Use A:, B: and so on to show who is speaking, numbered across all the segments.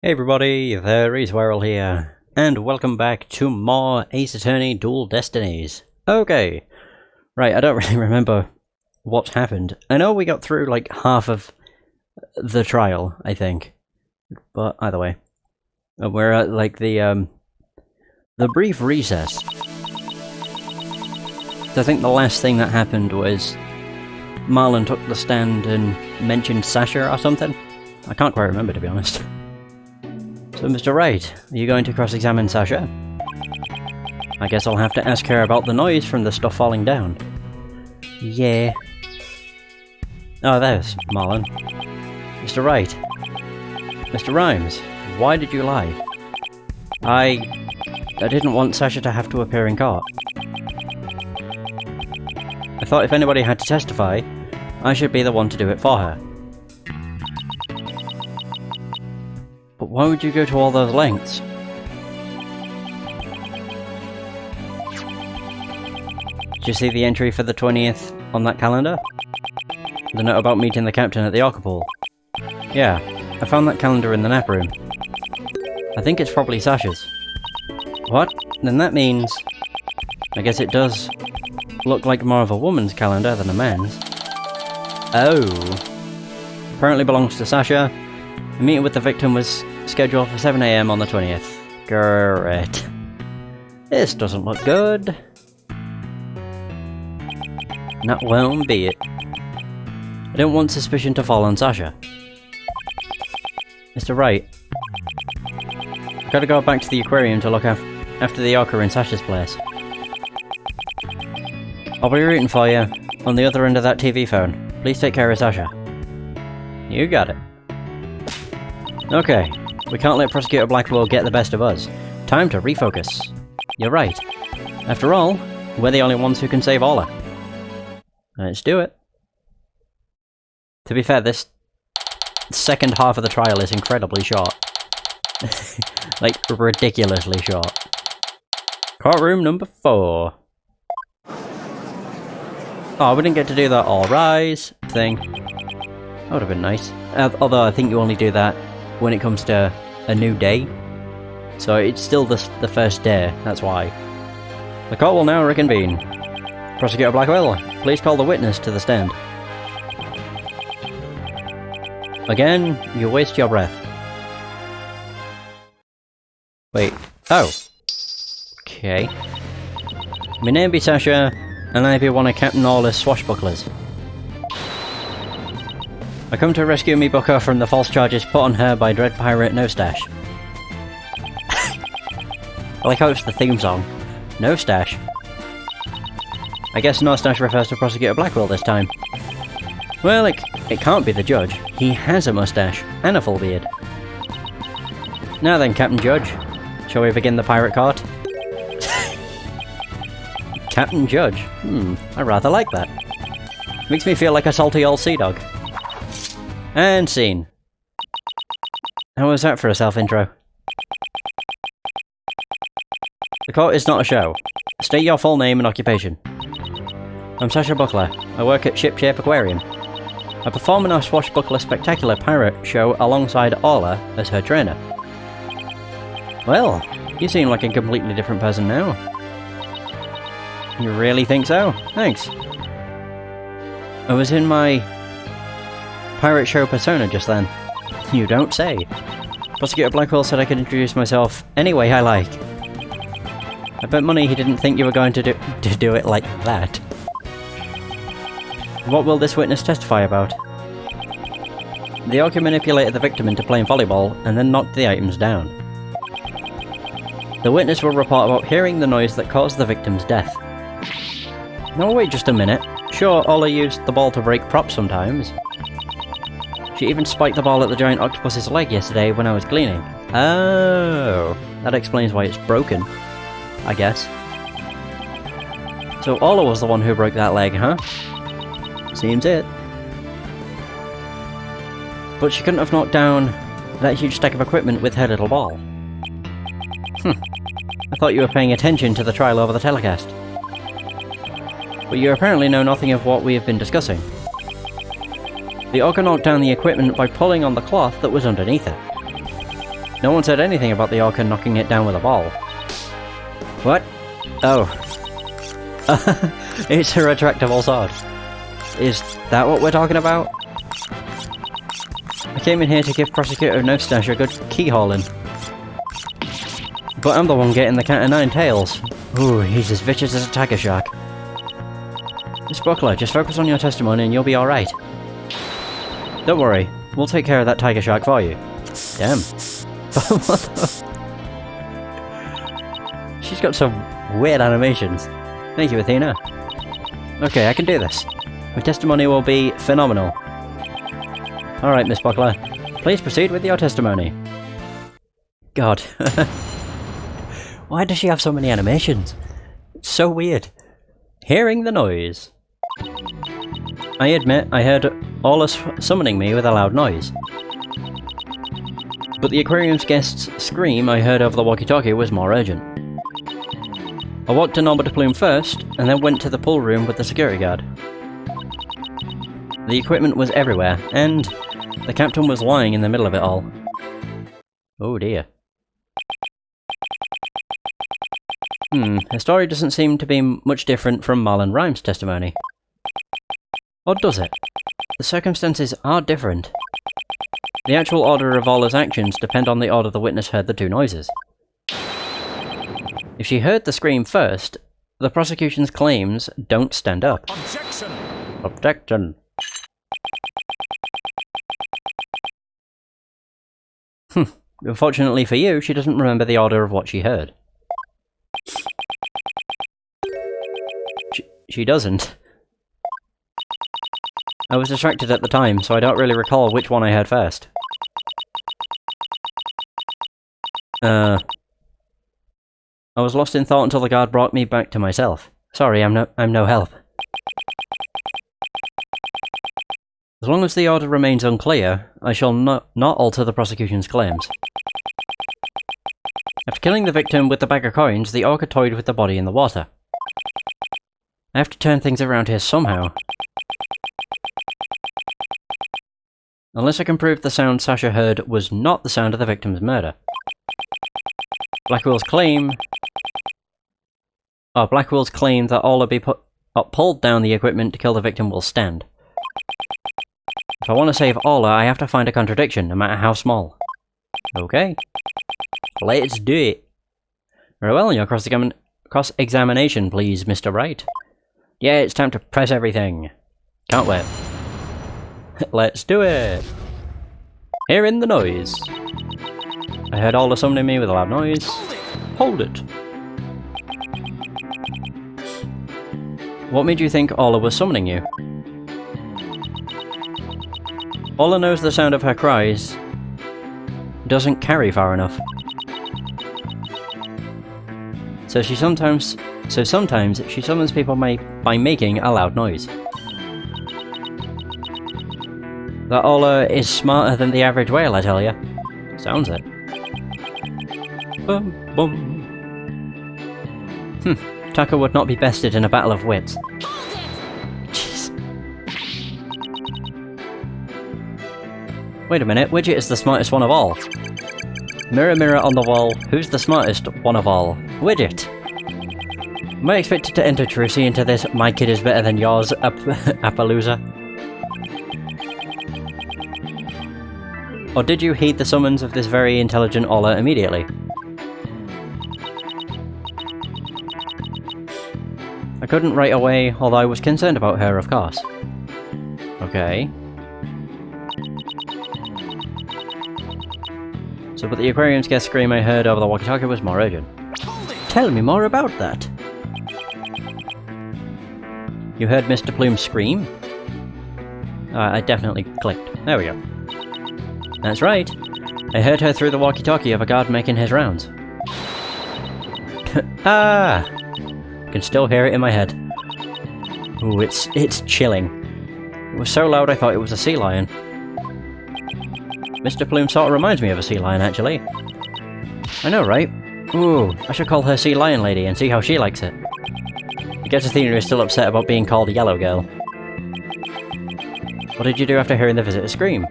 A: Hey everybody, there is Werrell here, and welcome back to more Ace Attorney Dual Destinies. Okay, right, I don't really remember what's happened. I know we got through like half of the trial, I think, but either way. We're at like the brief recess. So I think the last thing that happened was Marlon took the stand and mentioned Sasha or something. I can't quite remember, to be honest. So, Mr. Wright, are you going to cross-examine Sasha? I guess I'll have to ask her about the noise from the stuff falling down. Yeah. Oh, there's Marlon. Mr. Wright. Mr. Rhymes, why did you lie? I didn't want Sasha to have to appear in court. I thought if anybody had to testify, I should be the one to do it for her. But why would you go to all those lengths? Did you see the entry for the 20th on that calendar? The note about meeting the captain at the Orca pool? Yeah, I found that calendar in the nap room. I think it's probably Sasha's. What? Then that means... I guess it does look like more of a woman's calendar than a man's. Oh. Apparently belongs to Sasha. The meeting with the victim was scheduled for 7 AM on the 20th. Great. This doesn't look good. Not well, be it. I don't want suspicion to fall on Sasha. Mr. Wright. I've got to go back to the aquarium to look after the orca in Sasha's place. I'll be rooting for you on the other end of that TV phone. Please take care of Sasha. You got it. Okay, we can't let Prosecutor Blackwell get the best of us. Time to refocus. You're right. After all, we're the only ones who can save Ola. Let's do it. To be fair, this second half of the trial is incredibly short. Like, ridiculously short. Courtroom number 4. Oh, we didn't get to do that all rise thing. That would have been nice. Although I think you only do that when it comes to a new day. So it's still the first day, that's why. The court will now reconvene. Prosecutor Blackwell, please call the witness to the stand. Again, you waste your breath. Wait. Oh. Okay. My name be Sasha, and I be one of Captain Orla's swashbucklers. I come to rescue me Booker from the false charges put on her by Dread Pirate No Stash. I like how it's the theme song. No Stash. I guess No Stash refers to Prosecutor Blackwell this time. Well, it can't be the judge. He has a mustache and a full beard. Now then, Captain Judge. Shall we begin the pirate court? Captain Judge? I rather like that. Makes me feel like a salty old sea dog. And scene. How was that for a self-intro? The court is not a show. State your full name and occupation. I'm Sasha Buckler. I work at Ship Shape Aquarium. I perform in our Swashbuckler Spectacular Pirate show alongside Orla as her trainer. Well, you seem like a completely different person now. You really think so? Thanks. I was in my pirate show persona just then. You don't say. Prosecutor Blackwell said I could introduce myself any way I like. I bet money he didn't think you were going to do it like that. What will this witness testify about? The orca manipulated the victim into playing volleyball and then knocked the items down. The witness will report about hearing the noise that caused the victim's death. No, wait just a minute. Sure, Ola used the ball to break props sometimes. She even spiked the ball at the giant octopus's leg yesterday when I was cleaning. Oh, that explains why it's broken, I guess. So Ola was the one who broke that leg, huh? Seems it. But she couldn't have knocked down that huge stack of equipment with her little ball. I thought you were paying attention to the trial over the telecast. But you apparently know nothing of what we have been discussing. The orca knocked down the equipment by pulling on the cloth that was underneath it. No one said anything about the orca knocking it down with a ball. What? Oh. It's a retractable sword. Is that what we're talking about? I came in here to give Prosecutor Nostash a good keyhauling. But I'm the one getting the cat o' nine tails. Ooh, he's as vicious as a tiger shark. Miss Buckler, just focus on your testimony and you'll be alright. Don't worry, we'll take care of that tiger shark for you. Damn. What the... She's got some weird animations. Thank you, Athena. Okay, I can do this. My testimony will be phenomenal. Alright, Miss Buckler. Please proceed with your testimony. God. Why does she have so many animations? It's so weird. Hearing the noise. I admit I heard Orla summoning me with a loud noise. But the aquarium's guest's scream I heard over the walkie-talkie was more urgent. I walked to Norma de Plume first, and then went to the pool room with the security guard. The equipment was everywhere, and the captain was lying in the middle of it all. Oh dear. Her story doesn't seem to be much different from Marlon Rhymes' testimony. Or does it? The circumstances are different. The actual order of Orla's actions depend on the order the witness heard the two noises. If she heard the scream first, the prosecution's claims don't stand up. Objection! Objection! Unfortunately for you, she doesn't remember the order of what she heard. She doesn't. I was distracted at the time, so I don't really recall which one I heard first. I was lost in thought until the guard brought me back to myself. Sorry, I'm no help. As long as the order remains unclear, I shall not alter the prosecution's claims. After killing the victim with the bag of coins, the orca toyed with the body in the water. I have to turn things around here somehow. Unless I can prove the sound Sasha heard was not the sound of the victim's murder. Blackwell's claim that Orla be pulled down the equipment to kill the victim will stand. If I want to save Orla, I have to find a contradiction, no matter how small. Okay. Let's do it. Very well, your cross-examination, please, Mr. Wright. Yeah, it's time to press everything. Can't wait. Let's do it. Hearing the noise. I heard Orla summoning me with a loud noise. Hold it. What made you think Orla was summoning you? Orla knows the sound of her cries doesn't carry far enough. So sometimes she summons people by making a loud noise. That Orla is smarter than the average whale, I tell ya. Sounds it. Bum bum. Tucker would not be bested in a battle of wits. Jeez. Wait a minute, Widget is the smartest one of all. Mirror, mirror on the wall, who's the smartest one of all? Widget! Am I expected to enter trucy into this my kid is better than yours Appaloosa? Or did you heed the summons of this very intelligent Orla immediately? I couldn't right away, although I was concerned about her, of course. Okay. So, but the aquarium's guest scream I heard over the walkie-talkie was more urgent. Tell me more about that! You heard Mr. Plume scream? I definitely clicked. There we go. That's right. I heard her through the walkie-talkie of a guard making his rounds. Ah! I can still hear it in my head. Ooh, it's chilling. It was so loud I thought it was a sea lion. Mr. Plume sort of reminds me of a sea lion, actually. I know, right? Ooh, I should call her Sea Lion Lady and see how she likes it. I guess Athena is still upset about being called a yellow girl. What did you do after hearing the visitor scream?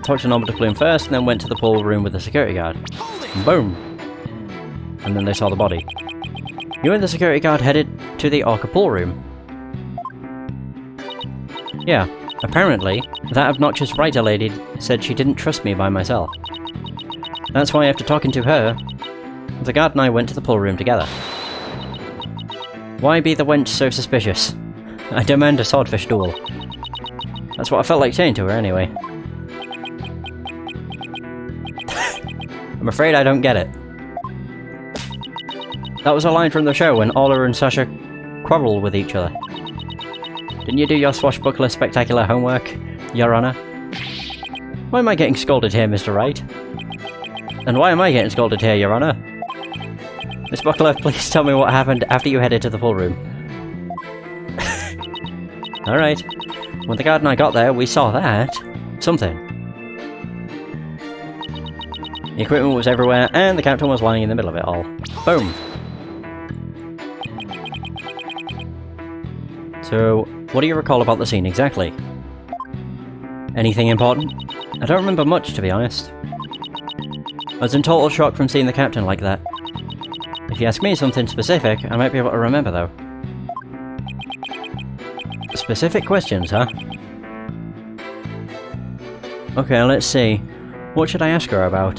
A: talked to Normal Duckling first, and then went to the pool room with the security guard. And boom! And then they saw the body. You and the security guard headed to the Orca pool room. Yeah, apparently, that obnoxious writer lady said she didn't trust me by myself. That's why after talking to her, the guard and I went to the pool room together. Why be the wench so suspicious? I demand a swordfish duel. That's what I felt like saying to her anyway. I'm afraid I don't get it. That was a line from the show when Orla and Sasha quarrel with each other. Didn't you do your swashbuckler spectacular homework, Your Honor? Why am I getting scolded here, Mr. Wright? And why am I getting scolded here, Your Honor? Miss Buckler, please tell me what happened after you headed to the pool room. Alright. When the guard and I got there, we saw that. Something. The equipment was everywhere, and the captain was lying in the middle of it all. Boom! So, what do you recall about the scene exactly? Anything important? I don't remember much, to be honest. I was in total shock from seeing the captain like that. If you ask me something specific, I might be able to remember, though. Specific questions, huh? Okay, let's see. What should I ask her about?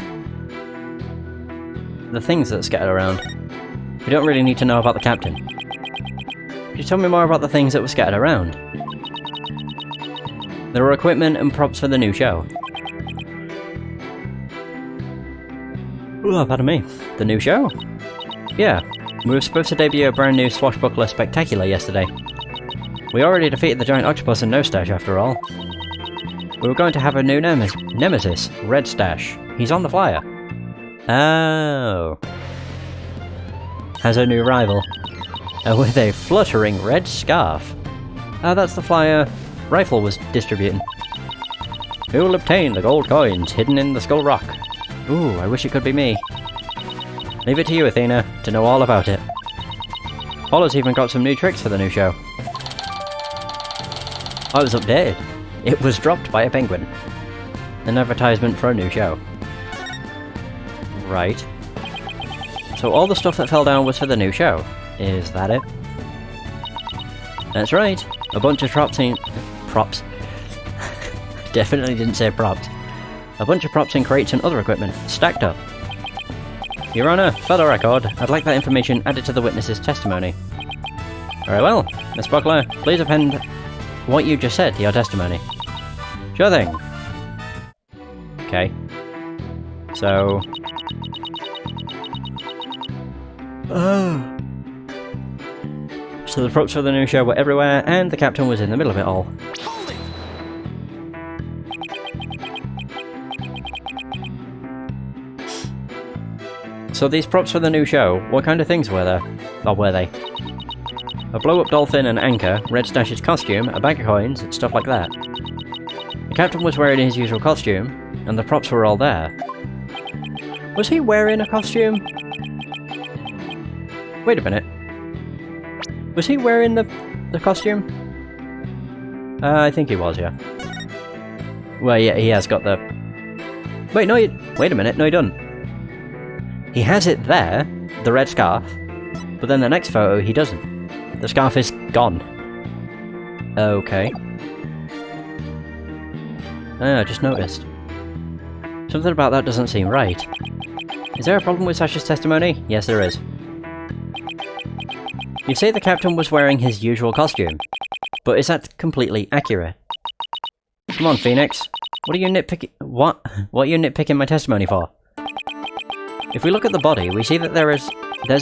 A: The things that scattered around. We don't really need to know about the captain. Could you tell me more about the things that were scattered around? There were equipment and props for the new show. Oh, pardon me. The new show? Yeah, we were supposed to debut a brand new Swashbuckler Spectacular yesterday. We already defeated the giant octopus in No Stash after all. We were going to have a new nemesis, Red Stash. He's on the flyer. Oh. Has a new rival. With a fluttering red scarf. That's the flyer Rifle was distributing. Who will obtain the gold coins hidden in the Skull Rock? Ooh, I wish it could be me. Leave it to you, Athena, to know all about it. Paula's even got some new tricks for the new show. I was updated. It was dropped by a penguin. An advertisement for a new show. Right. So all the stuff that fell down was for the new show. Is that it? That's right. A bunch of props. Definitely didn't say props. A bunch of props in crates and other equipment, stacked up. Your Honor, for the record, I'd like that information added to the witness's testimony. Very well. Miss Buckler, please append what you just said to your testimony. Sure thing. Okay. So... So the props for the new show were everywhere, and the captain was in the middle of it all. So these props for the new show, what kind of things were there? Or were they? A blow-up dolphin, an anchor, Red Stash's costume, a bag of coins, stuff like that. The captain was wearing his usual costume, and the props were all there. Was he wearing a costume? Wait a minute. Was he wearing the costume? I think he was, yeah. Well, yeah, he has got the... Wait, no, wait a minute, no he doesn't. He has it there, the red scarf, but then the next photo he doesn't. The scarf is gone. Okay. I just noticed. Something about that doesn't seem right. Is there a problem with Sasha's testimony? Yes, there is. You say the captain was wearing his usual costume, but is that completely accurate? Come on, Phoenix. What are you nitpicking? What are you nitpicking my testimony for? If we look at the body, we see that there's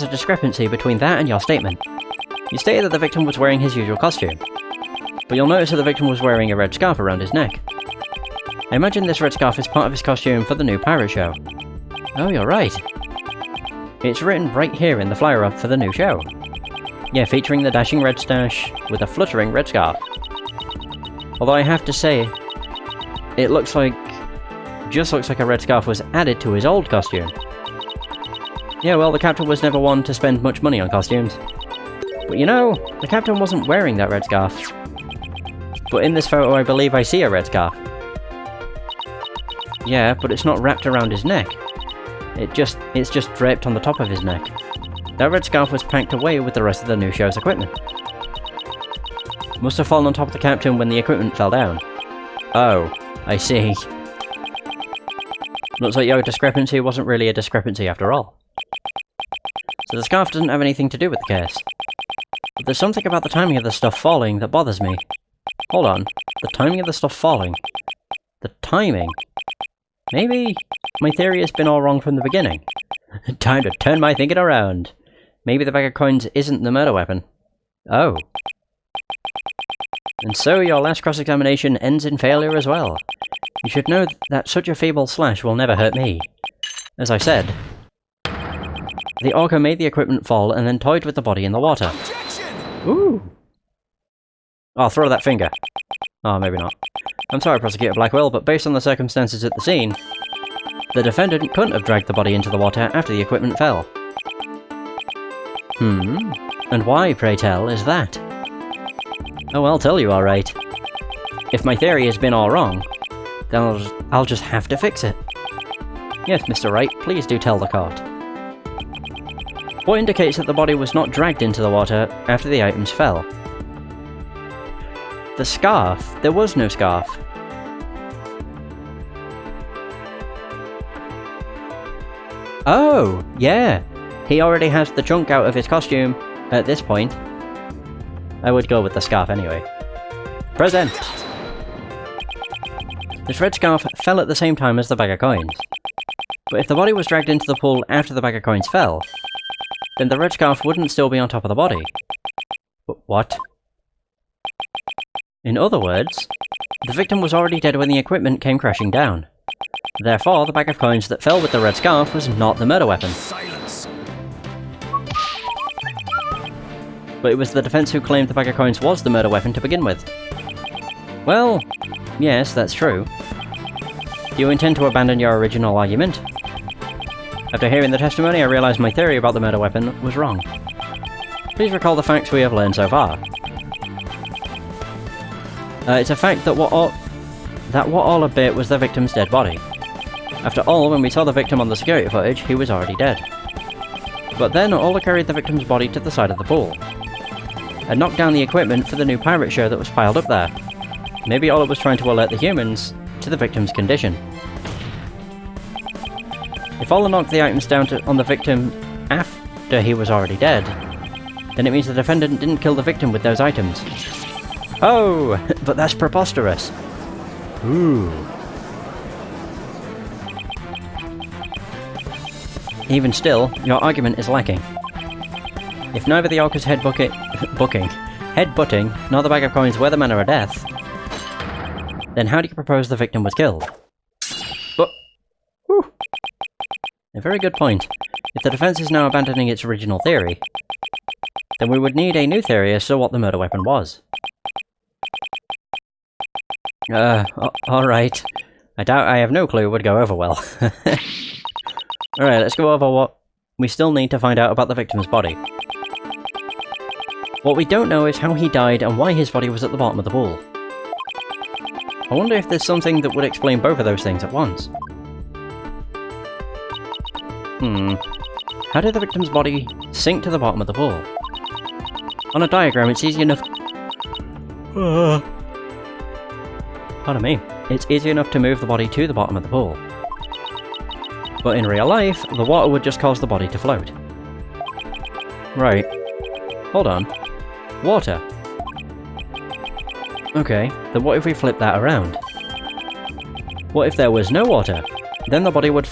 A: a discrepancy between that and your statement. You stated that the victim was wearing his usual costume, but you'll notice that the victim was wearing a red scarf around his neck. I imagine this red scarf is part of his costume for the new pirate show. Oh, you're right. It's written right here in the flyer up for the new show. Yeah, featuring the dashing red stash with a fluttering red scarf. Although I have to say, it just looks like a red scarf was added to his old costume. Yeah, well, the captain was never one to spend much money on costumes. But you know, the captain wasn't wearing that red scarf. But in this photo, I believe I see a red scarf. Yeah, but it's not wrapped around his neck. It's just draped on the top of his neck. That red scarf was packed away with the rest of the new show's equipment. Must have fallen on top of the captain when the equipment fell down. Oh, I see. Looks like your discrepancy wasn't really a discrepancy after all. So the scarf doesn't have anything to do with the case. But there's something about the timing of the stuff falling that bothers me. Hold on. The timing of the stuff falling. The timing? Maybe my theory has been all wrong from the beginning. Time to turn my thinking around. Maybe the bag of coins isn't the murder weapon. Oh. And so your last cross-examination ends in failure as well. You should know that such a feeble slash will never hurt me. As I said, the orca made the equipment fall and then toyed with the body in the water. Ooh. I'll throw that finger. Oh, maybe not. I'm sorry, Prosecutor Blackwell, but based on the circumstances at the scene, the defendant couldn't have dragged the body into the water after the equipment fell. And why, pray tell, is that? Oh, I'll tell you alright. If my theory has been all wrong, then I'll just have to fix it. Yes, Mr. Wright, please do tell the court. What indicates that the body was not dragged into the water after the items fell? The scarf? There was no scarf. Oh, yeah. He already has the chunk out of his costume at this point. I would go with the scarf anyway. Present! This red scarf fell at the same time as the bag of coins. But if the body was dragged into the pool after the bag of coins fell, then the red scarf wouldn't still be on top of the body. But what? In other words, the victim was already dead when the equipment came crashing down. Therefore, the bag of coins that fell with the red scarf was not the murder weapon.
B: Silence.
A: But it was the defense who claimed the bag of coins was the murder weapon to begin with. Well, yes, that's true. Do you intend to abandon your original argument? After hearing the testimony, I realized my theory about the murder weapon was wrong. Please recall the facts we have learned so far. It's a fact that what all a bit was the victim's dead body. After all, when we saw the victim on the security footage, he was already dead. But then Ola carried the victim's body to the side of the pool, and knocked down the equipment for the new pirate show that was piled up there. Maybe Ola was trying to alert the humans to the victim's condition. If Ola knocked the items down on the victim after he was already dead, then it means the defendant didn't kill the victim with those items. Oh, but that's preposterous. Ooh. Even still, your argument is lacking. If neither the orca's headbutting, nor the bag of coins were the manner of death, then how do you propose the victim was killed? But, whew, a very good point. If the defense is now abandoning its original theory, then we would need a new theory as to what the murder weapon was. Alright. I doubt I have no clue would go over well. Alright, let's go over what we still need to find out about the victim's body. What we don't know is how he died and why his body was at the bottom of the pool. I wonder if there's something that would explain both of those things at once. How did the victim's body sink to the bottom of the pool? On a diagram, it's easy enough... Pardon me. It's easy enough to move the body to the bottom of the pool. But in real life, the water would just cause the body to float. Right. Hold on. Water. Okay, then what if we flip that around? What if there was no water? Then the body would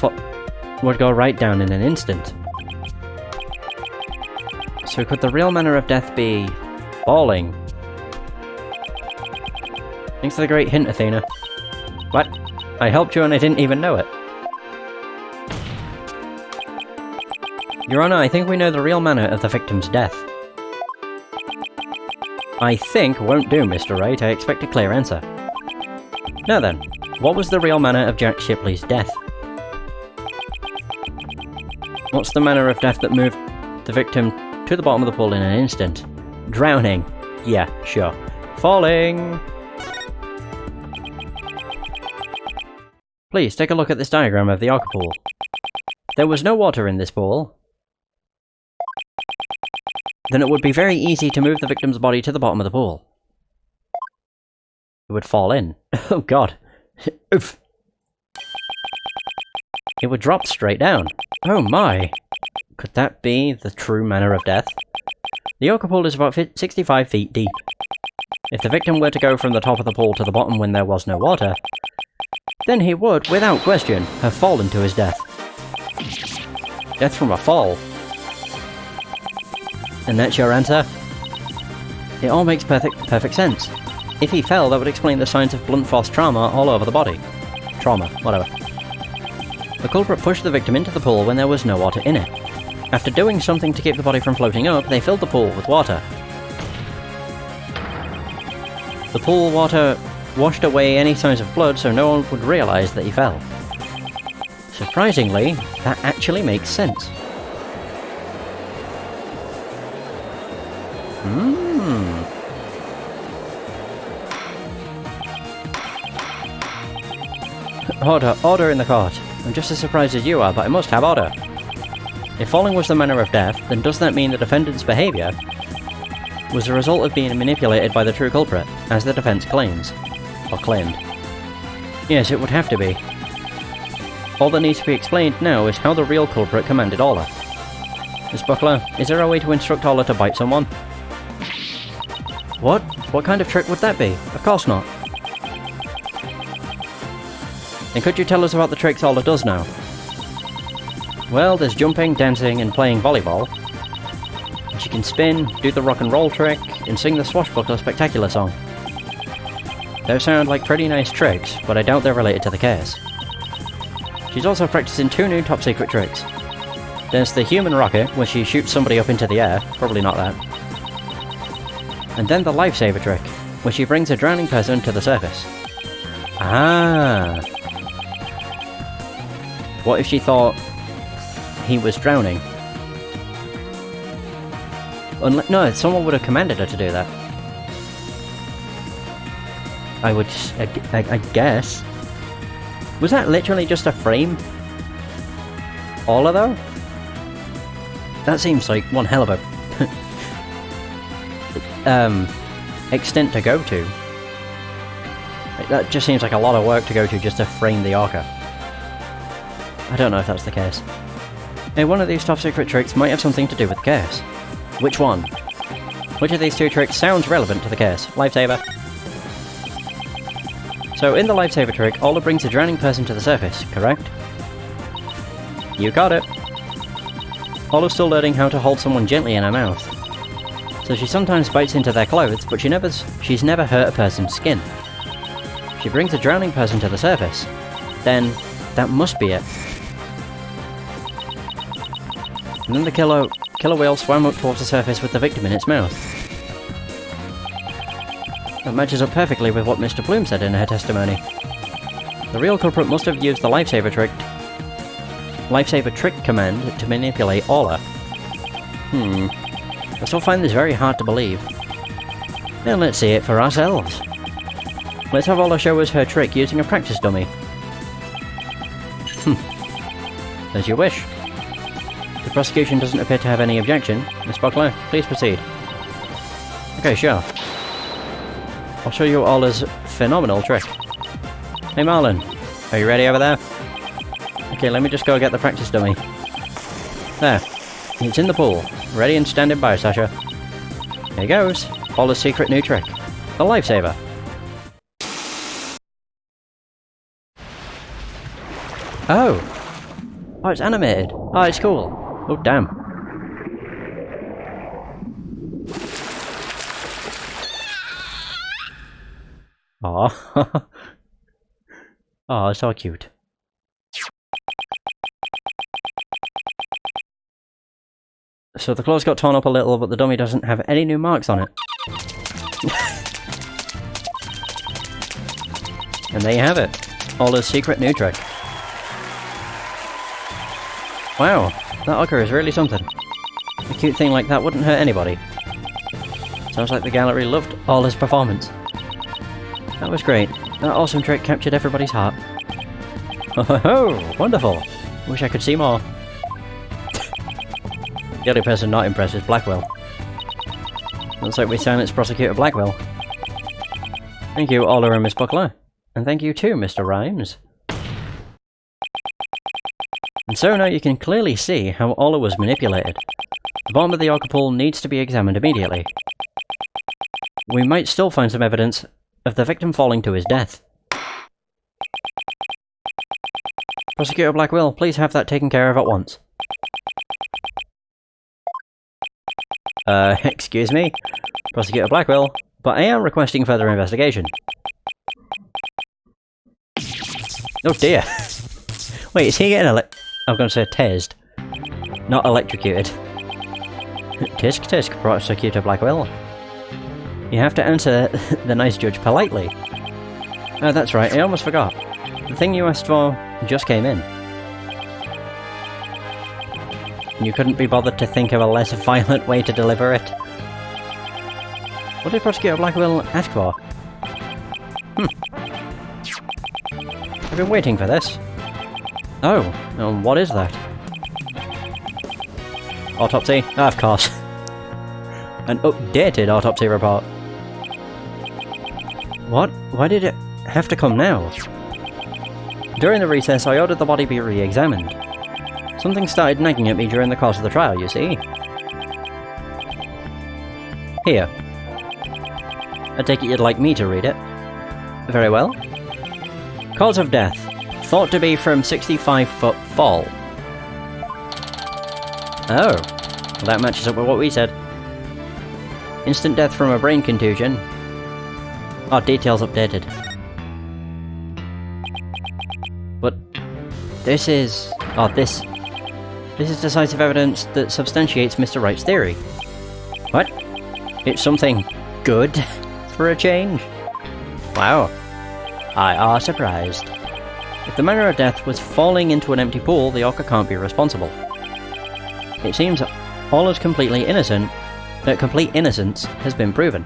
A: go right down in an instant. So could the real manner of death be... falling? Thanks for the great hint, Athena. What? I helped you and I didn't even know it. Your Honor, I think we know the real manner of the victim's death. I think won't do, Mr. Wright. I expect a clear answer. Now then, what was the real manner of Jack Shipley's death? What's the manner of death that moved the victim to the bottom of the pool in an instant? Drowning. Yeah, sure. Falling! Please, take a look at this diagram of the Orca pool. There was no water in this pool. Then it would be very easy to move the victim's body to the bottom of the pool. It would fall in. Oh god. Oof. It would drop straight down. Oh my. Could that be the true manner of death? The Orca pool is about 65 feet deep. If the victim were to go from the top of the pool to the bottom when there was no water, then he would, without question, have fallen to his death. Death from a fall. And that's your answer? It all makes perfect sense. If he fell, that would explain the signs of blunt force trauma all over the body. Trauma, whatever. The culprit pushed the victim into the pool when there was no water in it. After doing something to keep the body from floating up, they filled the pool with water. The pool water washed away any signs of blood so no one would realise that he fell. Surprisingly, that actually makes sense. Order in the court. I'm just as surprised as you are, but I must have order. If falling was the manner of death, then does that mean the defendant's behaviour was the result of being manipulated by the true culprit, as the defence claims? Or claimed. Yes, it would have to be. All that needs to be explained now is how the real culprit commanded Orla. Miss Buckler, is there a way to instruct Orla to bite someone? What? What kind of trick would that be? Of course not. Then could you tell us about the tricks Orla does now? Well, there's jumping, dancing, and playing volleyball. And she can spin, do the rock and roll trick, and sing the Swashbuckler Spectacular song. Those sound like pretty nice tricks, but I doubt they're related to the case. She's also practicing 2 new top-secret tricks. There's the human rocket, where she shoots somebody up into the air, probably not that. And then the lifesaver trick, where she brings a drowning person to the surface. Ah! What if she thought he was drowning? No, someone would have commanded her to do that. I guess. Was that literally just a frame? All of though? That seems like one hell of a extent to go to. That just seems like a lot of work to go to just to frame the Orca. I don't know if that's the case. Hey, one of these top secret tricks might have something to do with the case. Which one? Which of these 2 tricks sounds relevant to the case? Lifesaver. So in the lifesaver trick, Orla brings a drowning person to the surface, correct? You got it! Orla's still learning how to hold someone gently in her mouth. So she sometimes bites into their clothes, but she's never hurt a person's skin. She brings a drowning person to the surface. Then, that must be it. And then the killer whale swam up towards the surface with the victim in its mouth. That matches up perfectly with what Mr. Bloom said in her testimony. The real culprit must have used the lifesaver trick command to manipulate Orla. I still find this very hard to believe. Then let's see it for ourselves. Let's have Orla show us her trick using a practice dummy. As you wish. The prosecution doesn't appear to have any objection. Miss Buckler, please proceed. Okay, sure. I'll show you Orla's phenomenal trick. Hey Marlon, are you ready over there? Okay, let me just go get the practice dummy. There. It's in the pool. Ready and standing by, Sasha. Here goes. Orla's secret new trick. The lifesaver. Oh! Oh, it's animated. Oh, it's cool. Oh, damn. Aw. Oh, so cute. So the clothes got torn up a little, but the dummy doesn't have any new marks on it. And there you have it. Orla's secret new trick. Wow, that Orca is really something. A cute thing like that wouldn't hurt anybody. Sounds like the gallery loved Orla's performance. That was great. That awesome trick captured everybody's heart. Oh, wonderful. Wish I could see more. The only person not impressed is Blackwell. Looks like we silenced Prosecutor Blackwell. Thank you, Ola and Miss Buckler. And thank you too, Mr. Rhymes. And so now you can clearly see how Ola was manipulated. The bottom of the Orca pool needs to be examined immediately. We might still find some evidence of the victim falling to his death. Prosecutor Blackwell, please have that taken care of at once. Excuse me? Prosecutor Blackwell, but I am requesting further investigation. Oh dear. Wait, is he getting I'm going to say tased. Not electrocuted. Tisk tisk, Prosecutor Blackwell. You have to answer the nice judge politely. Oh, that's right, I almost forgot. The thing you asked for just came in. You couldn't be bothered to think of a less violent way to deliver it. What did Prosecutor Blackwell ask for? I've been waiting for this. Oh, what is that? Autopsy? Ah, of course. An updated autopsy report. What? Why did it have to come now? During the recess, I ordered the body be re-examined. Something started nagging at me during the course of the trial, you see. Here. I take it you'd like me to read it. Very well. Cause of death. Thought to be from 65-foot fall. Oh. Well, that matches up with what we said. Instant death from a brain contusion. Oh, details updated. But this is... oh, this is decisive evidence that substantiates Mr. Wright's theory. What? It's something good for a change? Wow. I are surprised. If the manner of death was falling into an empty pool, the Orca can't be responsible. It seems Ola's complete innocence has been proven.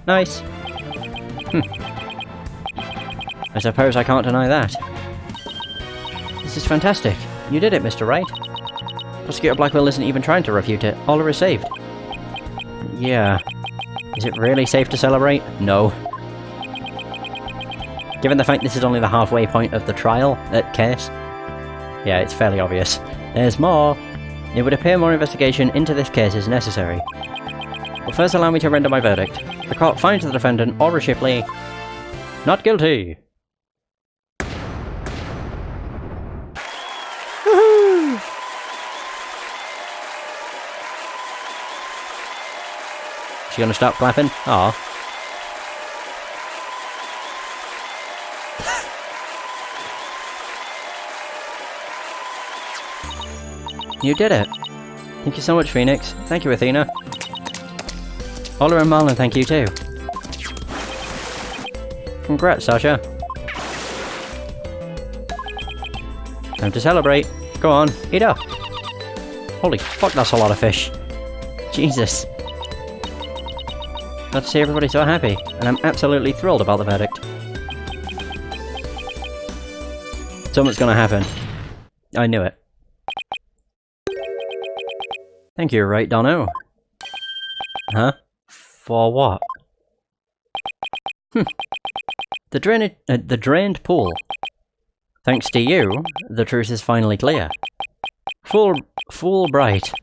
A: Nice. I suppose I can't deny that. This is fantastic. You did it, Mr. Wright. Prosecutor Blackwell isn't even trying to refute it. Ola is saved. Yeah. Is it really safe to celebrate? No. Given the fact this is only the halfway point of the trial, case, yeah, it's fairly obvious. There's more! It would appear more investigation into this case is necessary. But first allow me to render my verdict. The court finds the defendant, Aura Shipley, not guilty! Woohoo! She gonna stop clapping? Aw. You did it! Thank you so much, Phoenix. Thank you, Athena. Ola and Marlon, thank you too. Congrats, Sasha. Time to celebrate. Go on, eat up. Holy fuck, that's a lot of fish. Jesus. Glad to see everybody so happy, and I'm absolutely thrilled about the verdict. Something's gonna happen. I knew it. Thank you, right, Dono? Huh? For what? The drained pool. Thanks to you, the truth is finally clear. Fool Bright.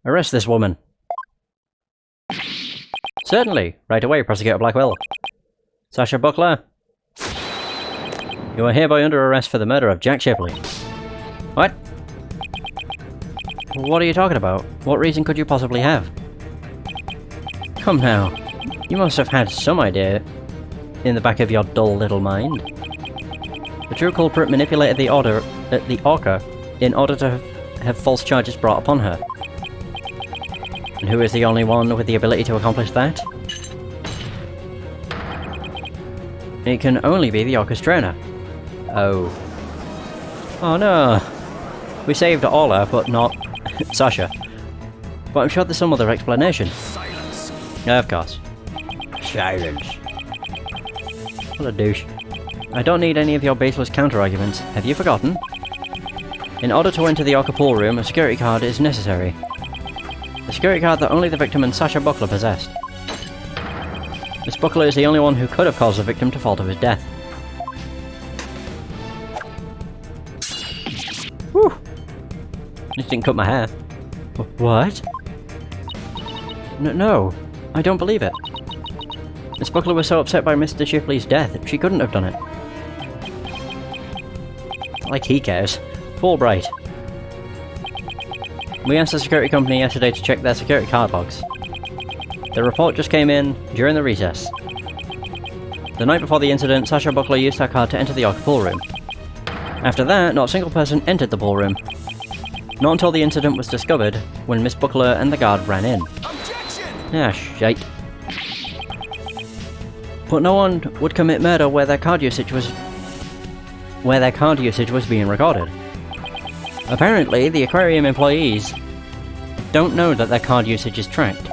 A: Arrest this woman. Certainly. Right away, Prosecutor Blackwell. Sasha Buckler. You are hereby under arrest for the murder of Jack Shipley. What? What are you talking about? What reason could you possibly have? Come now. You must have had some idea in the back of your dull little mind. The true culprit manipulated the Orca in order to have false charges brought upon her. And who is the only one with the ability to accomplish that? It can only be the Orca's trainer. Oh. Oh no. We saved Ola, but not Sasha. But I'm sure there's some other explanation. Silence. Of course. Silence. What a douche. I don't need any of your baseless counter-arguments. Have you forgotten? In order to enter the Orca pool room, a security card is necessary. A security card that only the victim and Sasha Buckler possessed. Miss Buckler is the only one who could have caused the victim to fall to his death. Whew! Just didn't cut my hair. What? No, I don't believe it. Miss Buckler was so upset by Mr. Shipley's death, she couldn't have done it. Like he cares. Fulbright. We asked the security company yesterday to check their security card logs. The report just came in during the recess. The night before the incident, Sasha Buckler used her card to enter the Orca pool room. After that, not a single person entered the pool room. Not until the incident was discovered, when Miss Buckler and the guard ran in.
B: Objection!
A: Ah, shite. But no one would commit murder where their card usage was being recorded. Apparently, the aquarium employees don't know that their card usage is tracked.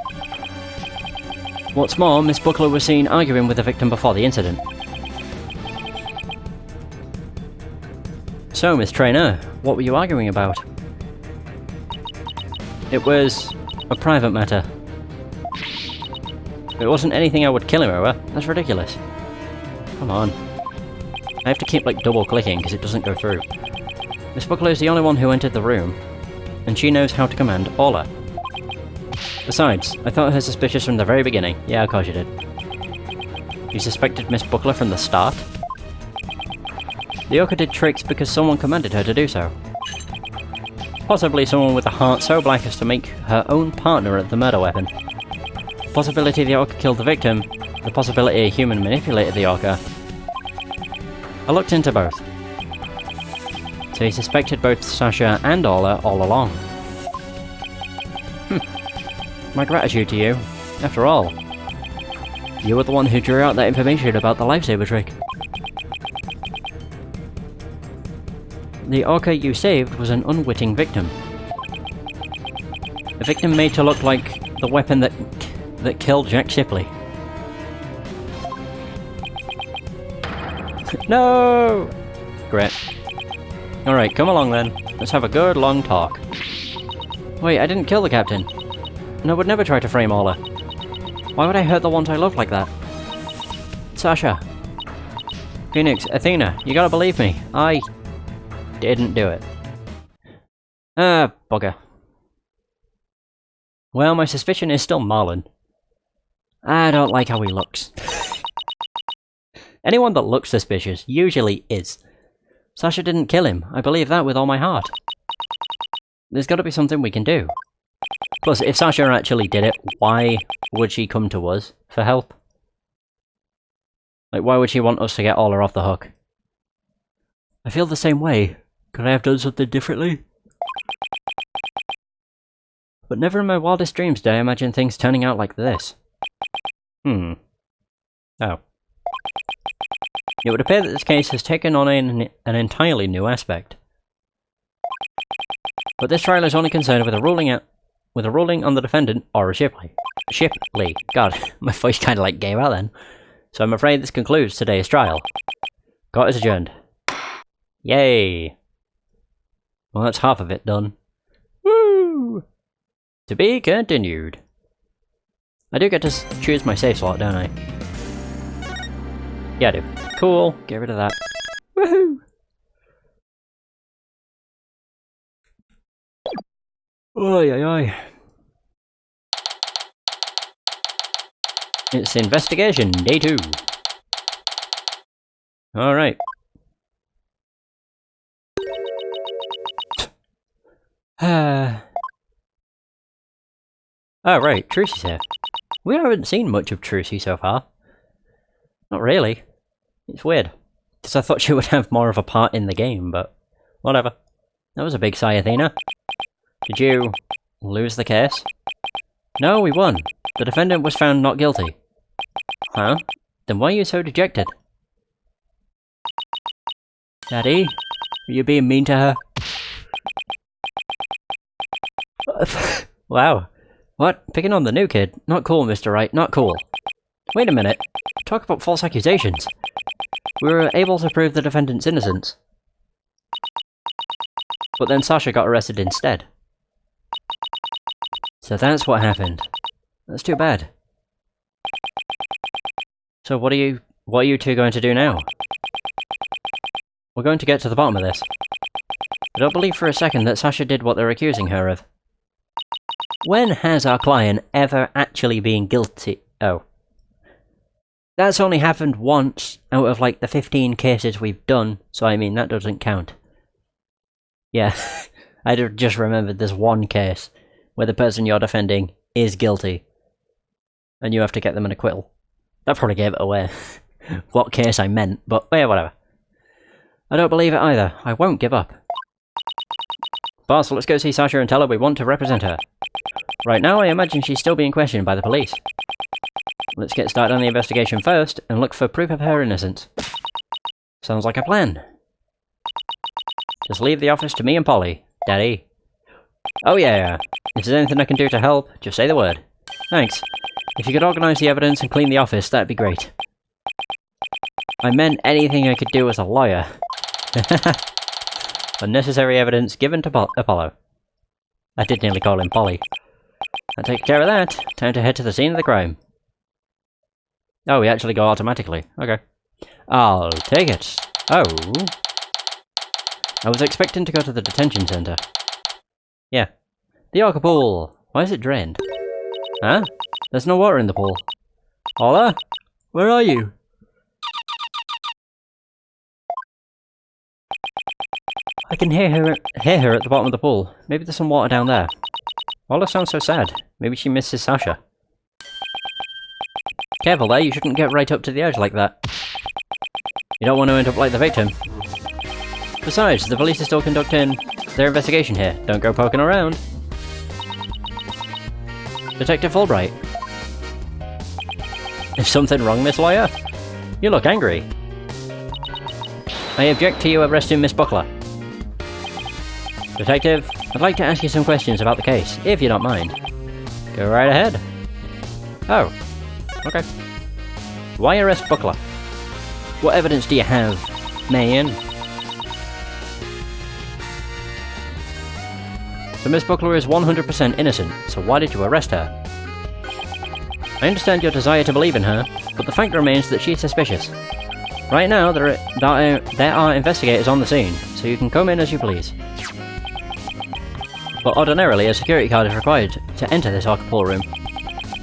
A: What's more, Miss Buckler was seen arguing with the victim before the incident. So, Miss Trainer, what were you arguing about? It was a private matter. It wasn't anything I would kill him over. That's ridiculous. Come on. I have to keep like double clicking because it doesn't go through. Miss Buckler is the only one who entered the room, and she knows how to command Orla. Besides, I thought her suspicious from the very beginning. Yeah, of course you did. You suspected Miss Buckler from the start? The Orca did tricks because someone commanded her to do so. Possibly someone with a heart so black as to make her own partner the murder weapon. The possibility the Orca killed the victim, the possibility a human manipulated the Orca. I looked into both. So he suspected both Sasha and Orla all along. My gratitude to you. After all, you were the one who drew out that information about the lifesaver trick. The Orca you saved was an unwitting victim. A victim made to look like the weapon that killed Jack Shipley. No! Great. Alright, come along then. Let's have a good long talk. Wait, I didn't kill the captain. And I would never try to frame Orla. Why would I hurt the ones I love like that? Sasha. Phoenix, Athena, you gotta believe me. I didn't do it. Ah, bugger. Well, my suspicion is still Marlon. I don't like how he looks. Anyone that looks suspicious usually is. Sasha didn't kill him. I believe that with all my heart. There's gotta be something we can do. Plus, if Sasha actually did it, why would she come to us for help? Like, why would she want us to get Orla off the hook? I feel the same way. Could I have done something differently? But never in my wildest dreams did I imagine things turning out like this. Oh. It would appear that this case has taken on an entirely new aspect. But this trial is only concerned with a ruling on the defendant or a Shipley. Shipley. God, my voice kind of like gave out then. So I'm afraid this concludes today's trial. Court is adjourned. Yay! Well, that's half of it done. Woo! To be continued. I do get to choose my save slot, don't I? Yeah, I do. Cool. Get rid of that. Woohoo! Oi, oi, oi. It's investigation day 2. Alright. Oh, right, Trucy's here. We haven't seen much of Trucy so far. Not really. It's weird. Because I thought she would have more of a part in the game, but whatever. That was a big sigh, Athena. Did you lose the case? No, we won. The defendant was found not guilty. Huh? Then why are you so dejected? Daddy? Are you being mean to her? Wow. What? Picking on the new kid? Not cool, Mr. Wright, not cool. Wait a minute. Talk about false accusations. We were able to prove the defendant's innocence. But then Sasha got arrested instead. So that's what happened. That's too bad. So what are you two going to do now? We're going to get to the bottom of this. I don't believe for a second that Sasha did what they're accusing her of. When has our client ever actually been guilty? Oh. That's only happened once out of like the 15 cases we've done, so I mean that doesn't count. Yeah, I just remembered this one case where the person you're defending is guilty and you have to get them an acquittal. That probably gave it away what case I meant, but yeah, whatever. I don't believe it either. I won't give up. Boss, let's go see Sasha and tell her we want to represent her. Right now, I imagine she's still being questioned by the police. Let's get started on the investigation first and look for proof of her innocence. Sounds like a plan. Just leave the office to me and Polly, Daddy. Oh yeah, if there's anything I can do to help, just say the word. Thanks. If you could organise the evidence and clean the office, that'd be great. I meant anything I could do as a lawyer. Unnecessary evidence given to Apollo. I did nearly call him Polly. I'll take care of that. Time to head to the scene of the crime. Oh, we actually go automatically. Okay. I'll take it. Oh. I was expecting to go to the detention centre. Yeah. The Orca pool. Why is it drained? Huh? There's no water in the pool. Paula? Where are you? I can hear her at the bottom of the pool. Maybe there's some water down there. Paula sounds so sad. Maybe she misses Sasha. Careful there, you shouldn't get right up to the edge like that. You don't want to end up like the victim. Besides, the police are still conducting their investigation here. Don't go poking around. Detective Fulbright. Is something wrong, Miss Lawyer? You look angry. I object to you arresting Miss Buckler. Detective, I'd like to ask you some questions about the case, if you don't mind. Go right ahead. Oh. Okay. Why arrest Buckler? What evidence do you have, man? So Miss Buckler is 100% innocent, so why did you arrest her? I understand your desire to believe in her, but the fact remains that she's suspicious. Right now, there are investigators on the scene, so you can come in as you please. But ordinarily, a security card is required to enter this Orca pool room.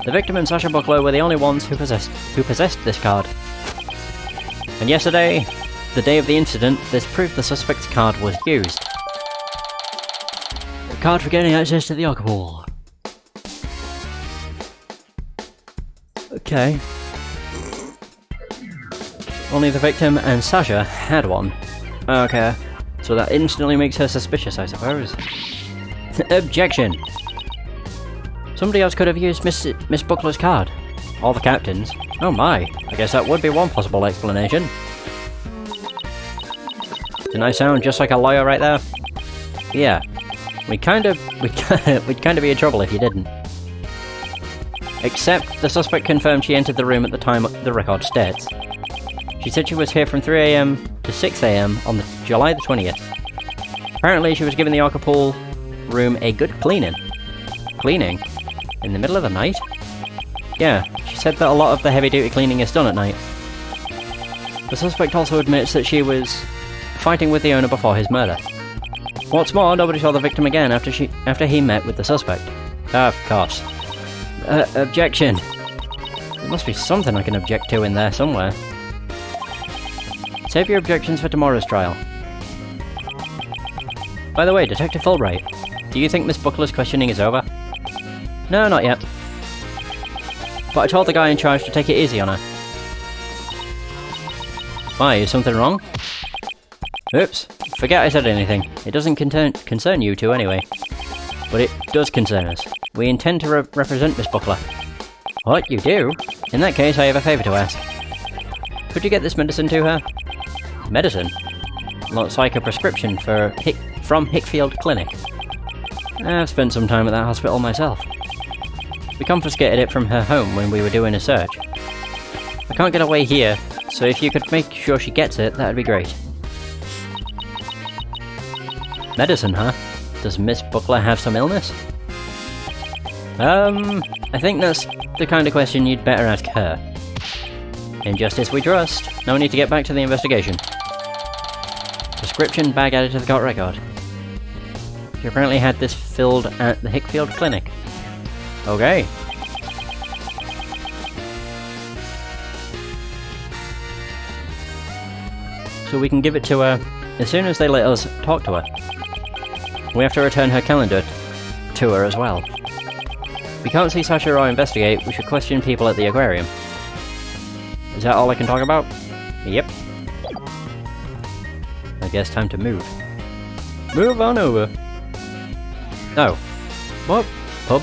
A: The victim and Sasha Buckler were the only ones who possessed this card. And yesterday, the day of the incident, this proved the suspect's card was used. A card for gaining access to the Orca pool. Okay. Only the victim and Sasha had one. Okay. So that instantly makes her suspicious, I suppose. Objection! Somebody else could have used Miss Buckler's card. Or the captain's. Oh my, I guess that would be one possible explanation. Didn't I sound just like a lawyer right there? Yeah. We'd kind of be in trouble if you didn't. Except, the suspect confirmed she entered the room at the time the record states. She said she was here from 3 AM to 6 AM on July the 20th. Apparently she was given the Orca pool room a good cleaning. Cleaning? In the middle of the night? Yeah, she said that a lot of the heavy-duty cleaning is done at night. The suspect also admits that she was fighting with the owner before his murder. What's more, nobody saw the victim again after he met with the suspect. Of course. Objection. There must be something I can object to in there somewhere. Save your objections for tomorrow's trial. By the way, Detective Fulbright, do you think Miss Buckler's questioning is over? No, not yet. But I told the guy in charge to take it easy on her. Why, is something wrong? Oops, forget I said anything. It doesn't concern you two anyway. But it does concern us. We intend to represent Miss Buckler. What, you do? In that case, I have a favour to ask. Could you get this medicine to her? Medicine? Looks like a prescription from Hickfield Clinic. I've spent some time at that hospital myself. We confiscated it from her home when we were doing a search. I can't get away here, so if you could make sure she gets it, that'd be great. Medicine, huh? Does Miss Buckler have some illness? I think that's the kind of question you'd better ask her. In justice we trust. Now we need to get back to the investigation. Prescription bag added to the court record. She apparently had this filled at the Hickfield Clinic. Okay. So we can give it to her as soon as they let us talk to her. We have to return her calendar to her as well. We can't see Sasha or investigate, we should question people at the aquarium. Is that all I can talk about? Yep. I guess time to move. Move on over. Oh. What? Pub?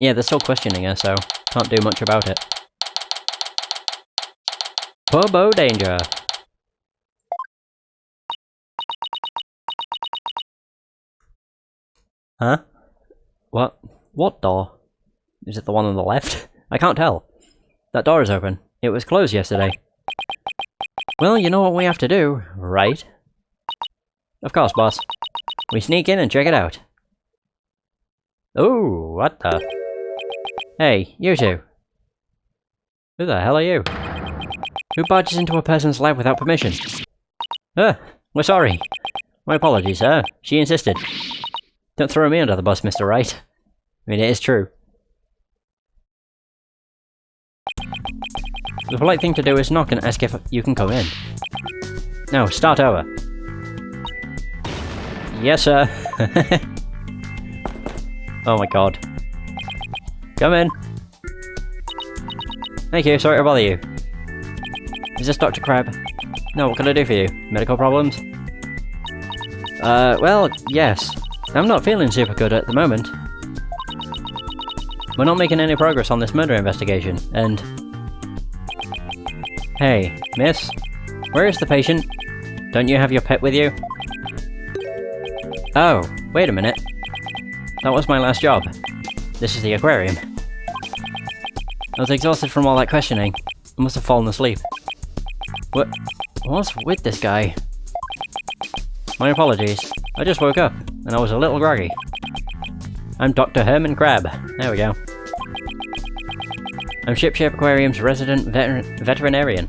A: Yeah, they're still questioning her, so can't do much about it. Pub-o danger. Huh? What? What door? Is it the one on the left? I can't tell. That door is open. It was closed yesterday. Well, you know what we have to do, right? Of course, boss. We sneak in and check it out. Ooh, what the? Hey, you two. Who the hell are you? Who barges into a person's lab without permission? We're sorry. My apologies, sir. She insisted. Don't throw me under the bus, Mr. Wright. I mean, it is true. The polite thing to do is knock and ask if you can come in. No, start over. Yes, sir. Oh my god. Come in. Thank you, sorry to bother you. Is this Dr. Crab? No, what can I do for you? Medical problems? Well, yes. I'm not feeling super good at the moment. We're not making any progress on this murder investigation, and... Hey, miss? Where is the patient? Don't you have your pet with you? Oh, wait a minute. That was my last job. This is the aquarium. I was exhausted from all that questioning. I must have fallen asleep. What's with this guy? My apologies. I just woke up, and I was a little groggy. I'm Dr. Herman Crab. There we go. I'm Ship Shape Aquarium's resident veterinarian.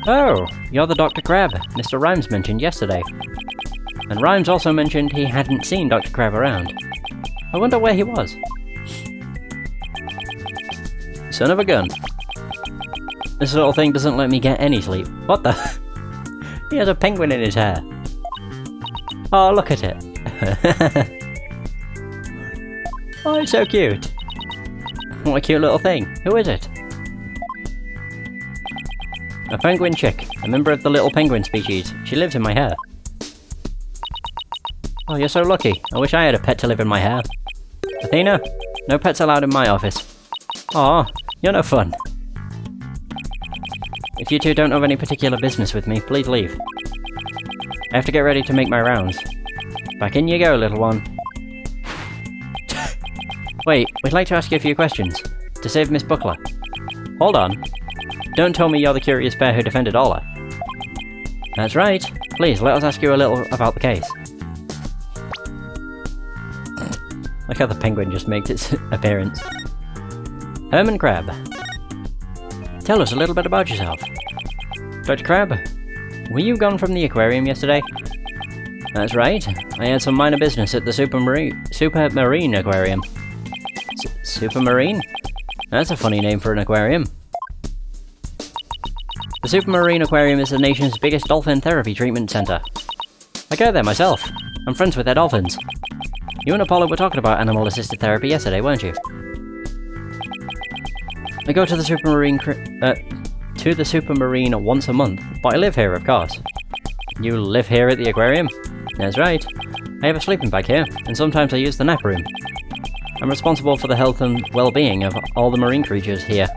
A: Oh, you're the Dr. Crab Mr. Rhymes mentioned yesterday. And Rhymes also mentioned he hadn't seen Dr. Crab around. I wonder where he was. Son of a gun. This little thing doesn't let me get any sleep. What the? He has a penguin in his hair. Oh, look at it. Oh, it's so cute. What a cute little thing. Who is it? A penguin chick, a member of the little penguin species. She lives in my hair. Oh, you're so lucky. I wish I had a pet to live in my hair. Athena? No pets allowed in my office. Aw, you're no fun. If you two don't have any particular business with me, please leave. I have to get ready to make my rounds. Back in you go, little one. Wait, we'd like to ask you a few questions. To save Miss Buckler. Hold on. Don't tell me you're the curious pair who defended Ola. That's right. Please, let us ask you a little about the case. Look how the penguin just makes its appearance. Herman Crab. Tell us a little bit about yourself. Dr. Crab, were you gone from the aquarium yesterday? That's right. I had some minor business at the Supermarine Aquarium. Supermarine? That's a funny name for an aquarium. The Supermarine Aquarium is the nation's biggest dolphin therapy treatment centre. I go there myself. I'm friends with their dolphins. You and Apollo were talking about animal-assisted therapy yesterday, weren't you? I go to the Supermarine once a month, but I live here, of course. You live here at the aquarium? That's right. I have a sleeping bag here, and sometimes I use the nap room. I'm responsible for the health and well-being of all the marine creatures here.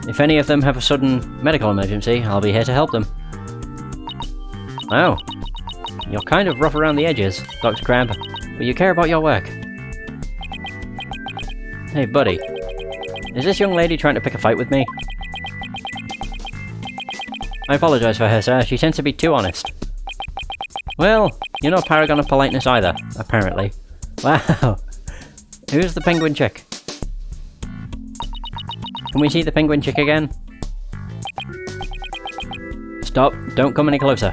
A: If any of them have a sudden medical emergency, I'll be here to help them. Wow. You're kind of rough around the edges, Dr. Crab, but you care about your work. Hey, buddy. Is this young lady trying to pick a fight with me? I apologise for her, sir. She tends to be too honest. Well, you're no paragon of politeness either, apparently. Wow. Who's the penguin chick? Can we see the penguin chick again? Stop. Don't come any closer.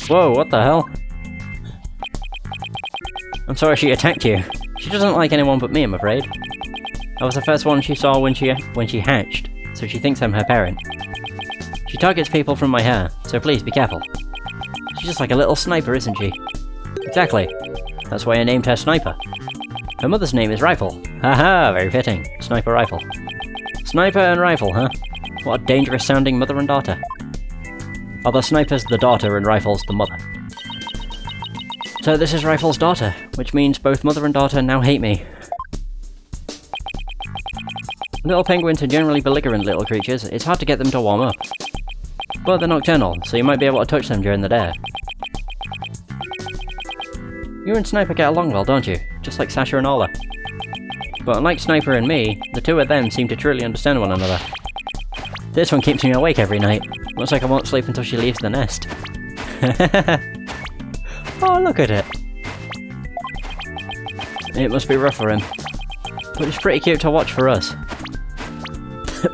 A: Whoa, what the hell? I'm sorry she attacked you. She doesn't like anyone but me, I'm afraid. I was the first one she saw when she hatched, so she thinks I'm her parent. She targets people from my hair, so please be careful. She's just like a little sniper, isn't she? Exactly. That's why I named her Sniper. Her mother's name is Rifle. Haha, very fitting. Sniper Rifle. Sniper and Rifle, huh? What a dangerous sounding mother and daughter. Although Sniper's the daughter and Rifle's the mother. So this is Rifle's daughter, which means both mother and daughter now hate me. Little penguins are generally belligerent little creatures. It's hard to get them to warm up. But they're nocturnal, so you might be able to touch them during the day. You and Sniper get along well, don't you? Just like Sasha and Ola. But unlike Sniper and me, the two of them seem to truly understand one another. This one keeps me awake every night. Looks like I won't sleep until she leaves the nest. Oh, look at it! It must be rough for him. But it's pretty cute to watch for us.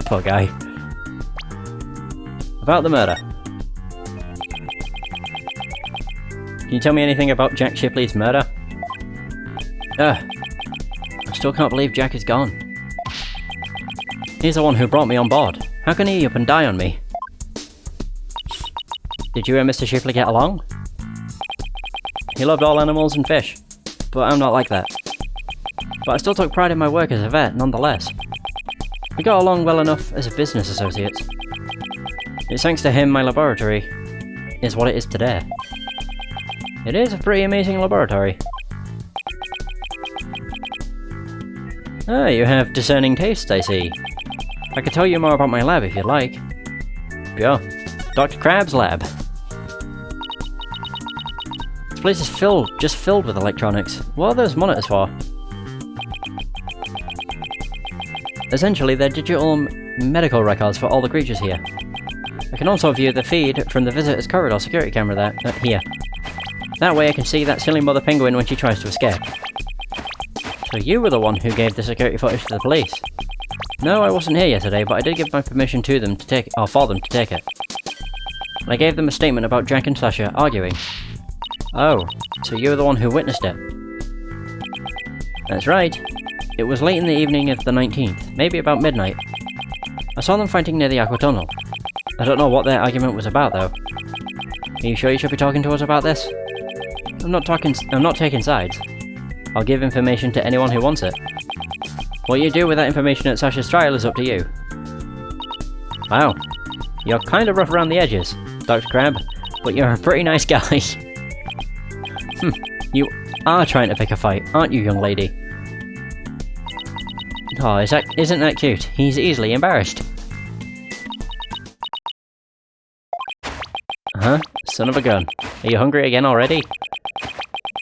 A: Poor guy. About the murder. Can you tell me anything about Jack Shipley's murder? I still can't believe Jack is gone. He's the one who brought me on board. How can he up and die on me? Did you and Mr. Shipley get along? He loved all animals and fish, but I'm not like that. But I still took pride in my work as a vet, nonetheless. We got along well enough as a business associates. It's thanks to him my laboratory is what it is today. It is a pretty amazing laboratory. Ah, you have discerning tastes, I see. I could tell you more about my lab if you'd like. Sure. Dr. Crab's lab. This place is just filled with electronics. What are those monitors for? Essentially, they're digital medical records for all the creatures here. I can also view the feed from the visitor's corridor security camera here. That way I can see that silly mother penguin when she tries to escape. So you were the one who gave the security footage to the police? No, I wasn't here yesterday, but I did give my permission to them to take it, or for them to take it. And I gave them a statement about Jack and Sasha arguing. Oh, so you were the one who witnessed it? That's right. It was late in the evening of the 19th, maybe about midnight. I saw them fighting near the Aqua Tunnel. I don't know what their argument was about, though. Are you sure you should be talking to us about this? I'm not taking sides. I'll give information to anyone who wants it. What you do with that information at Sasha's trial is up to you. Wow. You're kind of rough around the edges, Dr. Crab, but you're a pretty nice guy. You are trying to pick a fight, aren't you, young lady? Oh, isn't that cute? He's easily embarrassed. Huh? Son of a gun. Are you hungry again already?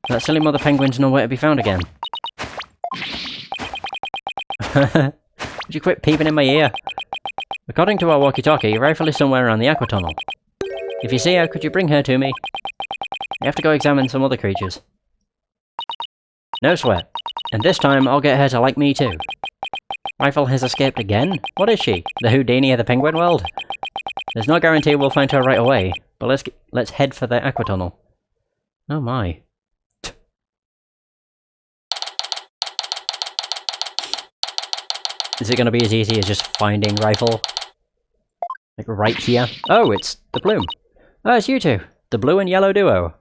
A: That silly mother penguin's nowhere to be found again. Would you quit peeping in my ear? According to our walkie-talkie, Rifle is somewhere around the Aqua Tunnel. If you see her, could you bring her to me? I have to go examine some other creatures. No sweat. And this time, I'll get her to like me too. Rifle has escaped again? What is she? The Houdini of the penguin world? There's no guarantee we'll find her right away, but let's head for the Aqua Tunnel. Oh my. Is it going to be as easy as just finding Rifle? Like right here? Oh, it's the Bloom. Oh, it's you two. The blue and yellow duo.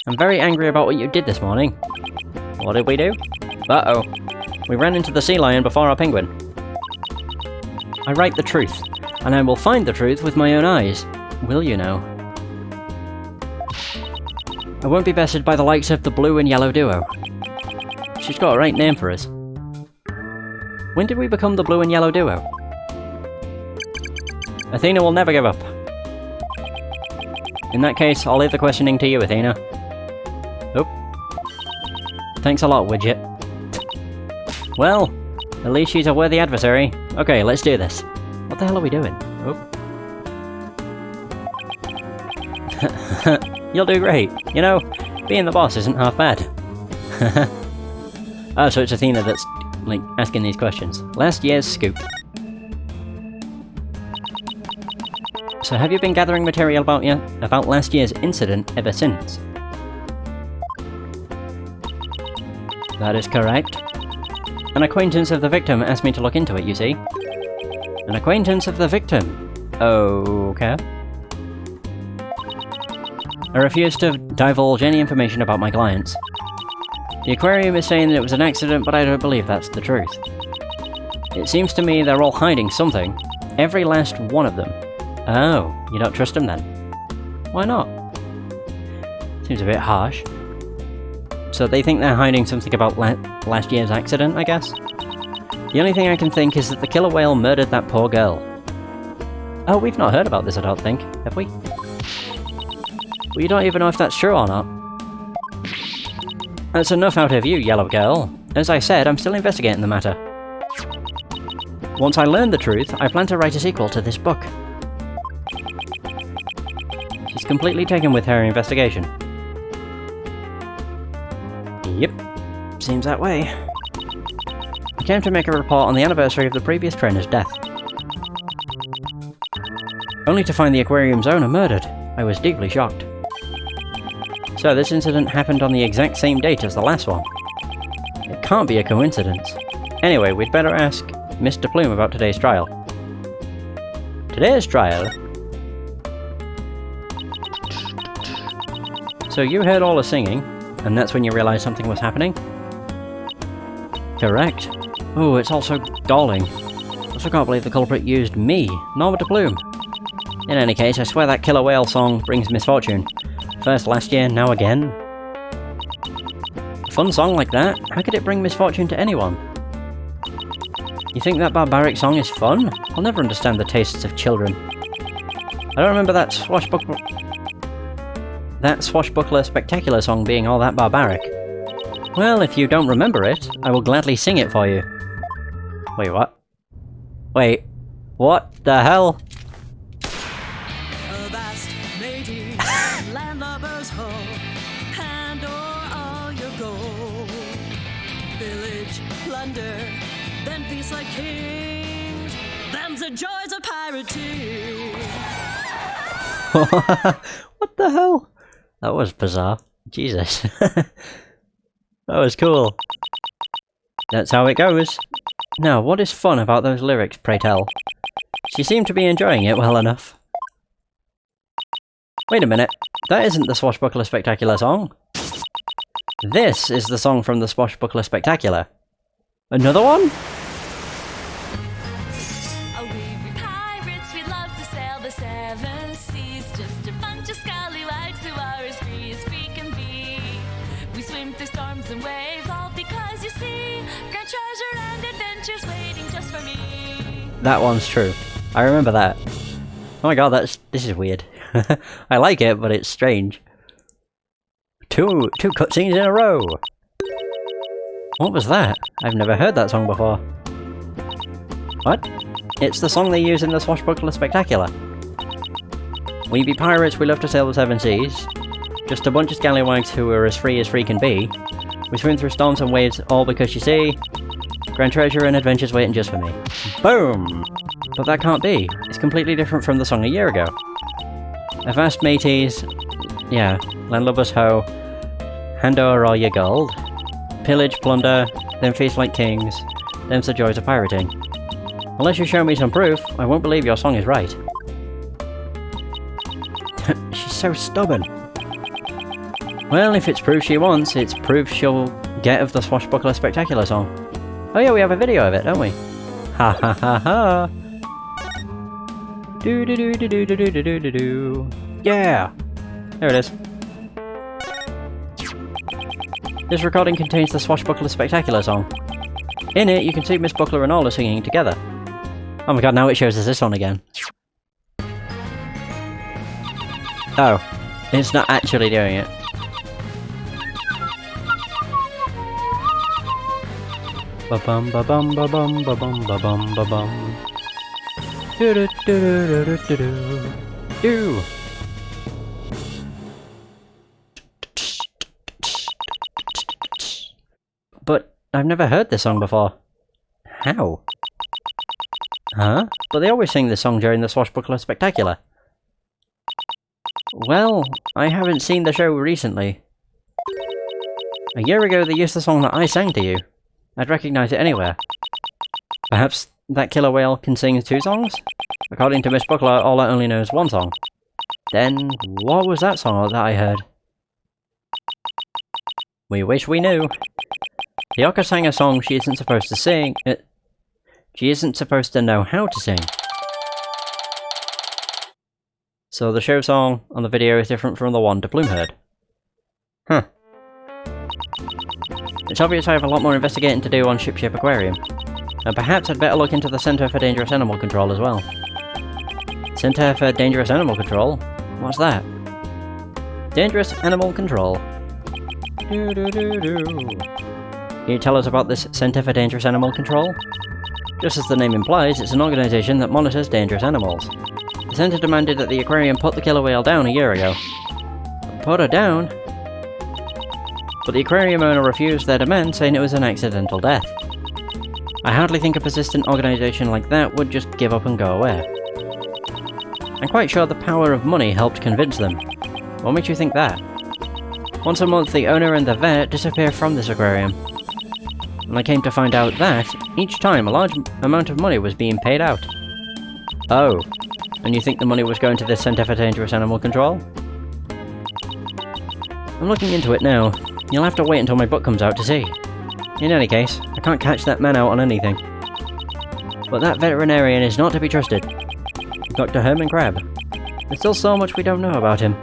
A: I'm very angry about what you did this morning. What did we do? Uh-oh. We ran into the sea lion before our penguin. I write the truth, and I will find the truth with my own eyes. Will you now? I won't be bested by the likes of the blue and yellow duo. She's got a right name for us. When did we become the blue and yellow duo? Athena will never give up. In that case, I'll leave the questioning to you, Athena. Oh. Thanks a lot, Widget. Well, at least she's a worthy adversary. Okay, let's do this. What the hell are we doing? Oh. You'll do great. You know, being the boss isn't half bad. Oh, so it's Athena that's, like, asking these questions. Last year's scoop. So have you been gathering material about last year's incident ever since? That is correct. An acquaintance of the victim asked me to look into it, you see. An acquaintance of the victim? Okay. I refuse to divulge any information about my clients. The aquarium is saying that it was an accident, but I don't believe that's the truth. It seems to me they're all hiding something. Every last one of them. Oh, you don't trust them then? Why not? Seems a bit harsh. So they think they're hiding something about last year's accident, I guess? The only thing I can think is that the killer whale murdered that poor girl. Oh, we've not heard about this, I don't think, have we? Well, you don't even know if that's true or not. That's enough out of you, yellow girl. As I said, I'm still investigating the matter. Once I learn the truth, I plan to write a sequel to this book. She's completely taken with her investigation. Yep, seems that way. I came to make a report on the anniversary of the previous trainer's death. Only to find the aquarium's owner murdered. I was deeply shocked. So this incident happened on the exact same date as the last one. It can't be a coincidence. Anyway, we'd better ask Mr. Plume about today's trial. Today's trial? So you heard all the singing, and that's when you realised something was happening? Correct. Oh, it's also galling. Also can't believe the culprit used me, nor Mr. Plume. In any case, I swear that killer whale song brings misfortune. First last year, now again. A fun song like that? How could it bring misfortune to anyone? You think that barbaric song is fun? I'll never understand the tastes of children. I don't remember that swashbuckler spectacular song being all that barbaric. Well, if you don't remember it, I will gladly sing it for you. Wait, what? Wait, what the hell?
B: Landlubbers ho, hand o'er all your gold. Pillage, plunder, then feast like kings. Them's the joys of piracy.
A: What the hell? That was bizarre. Jesus. That was cool. That's how it goes. Now, what is fun about those lyrics, pray tell? She seemed to be enjoying it well enough. Wait a minute, that isn't the Swashbuckler Spectacular song. This is the song from the Swashbuckler Spectacular. Another one?
B: Oh, we be pirates, we love to sail the seven seas. Just a bunch of scallywags who are as free as we can be. We swim through storms and waves, all because you see great treasure and adventures waiting just for me.
A: That one's true. I remember that. Oh my god, this is weird. I like it, but it's strange. Two cutscenes in a row! What was that? I've never heard that song before. What? It's the song they use in the Swashbuckler Spectacular. We be pirates, we love to sail the seven seas. Just a bunch of scallywags who are as free can be. We swim through storms and waves, all because you see grand treasure and adventures waiting just for me. Boom! But that can't be. It's completely different from the song a year ago. I've asked mateys, yeah, landlubbers ho, hand o'er all your gold, pillage, plunder, then feast like kings, them's the joys of pirating. Unless you show me some proof, I won't believe your song is right. She's so stubborn. Well, if it's proof she wants, it's proof she'll get of the Swashbuckler Spectacular song. Oh yeah, we have a video of it, don't we? Ha ha ha ha! Do do do do do do do do do do. Yeah! There it is. This recording contains the Swashbuckler Spectacular song. In it, you can see Miss Buckler and Ola singing together. Oh my god, now it shows us this one again. Oh, it's not actually doing it. Ba bum ba bum ba bum ba bum ba bum ba bum. Do do do do do do do. But I've never heard this song before. How? Huh? But they always sing this song during the Swashbuckler Spectacular. Well, I haven't seen the show recently. A year ago they used the song that I sang to you. I'd recognise it anywhere. Perhaps that killer whale can sing 2 songs? According to Miss Buckler, Ola only knows 1 song. Then, what was that song that I heard? We wish we knew. The orca sang a song she isn't supposed to sing. She isn't supposed to know how to sing. So the show song on the video is different from the one to Plume heard. Huh. It's obvious I have a lot more investigating to do on Shipshape Aquarium. And perhaps I'd better look into the Centre for Dangerous Animal Control as well. Centre for Dangerous Animal Control? What's that? Dangerous Animal Control. Can you tell us about this Centre for Dangerous Animal Control? Just as the name implies, it's an organisation that monitors dangerous animals. The centre demanded that the aquarium put the killer whale down a year ago. Put her down? But the aquarium owner refused their demand, saying it was an accidental death. I hardly think a persistent organisation like that would just give up and go away. I'm quite sure the power of money helped convince them. What makes you think that? Once a month, the owner and the vet disappear from this aquarium. And I came to find out that, each time, a large amount of money was being paid out. Oh, and you think the money was going to the Centre for Dangerous Animal Control? I'm looking into it now. You'll have to wait until my book comes out to see. In any case, I can't catch that man out on anything. But that veterinarian is not to be trusted. Dr. Herman Crab. There's still so much we don't know about him.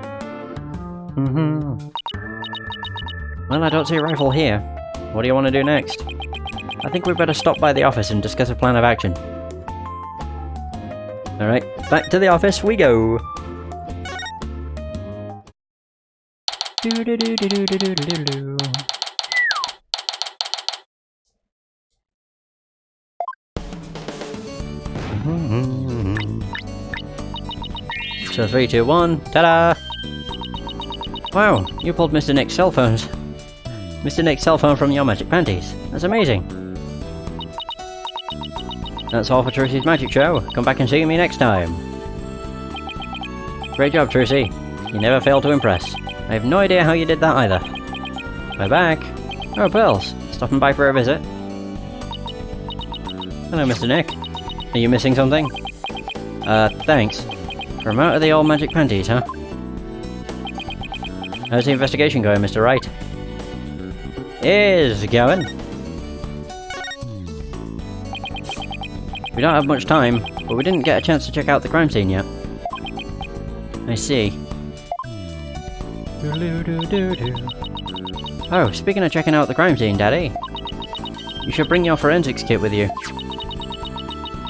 A: Well, I don't see a rifle here. What do you want to do next? I think we'd better stop by the office and discuss a plan of action. Alright, back to the office we go! So 3, 2, 1, ta-da! Wow, you pulled Mr. Nick's cell phones. Mr. Nick's cell phone from your magic panties. That's amazing. That's all for Trucy's Magic Show. Come back and see me next time. Great job, Trucy. You never fail to impress. I have no idea how you did that either. We're back. Oh, Pearls. Stopping by for a visit. Hello, Mr. Nick. Are you missing something? Thanks. From out of the old magic panties, huh? How's the investigation going, Mr. Wright? Is going. We don't have much time, but we didn't get a chance to check out the crime scene yet. I see. Oh, speaking of checking out the crime scene, Daddy, you should bring your forensics kit with you.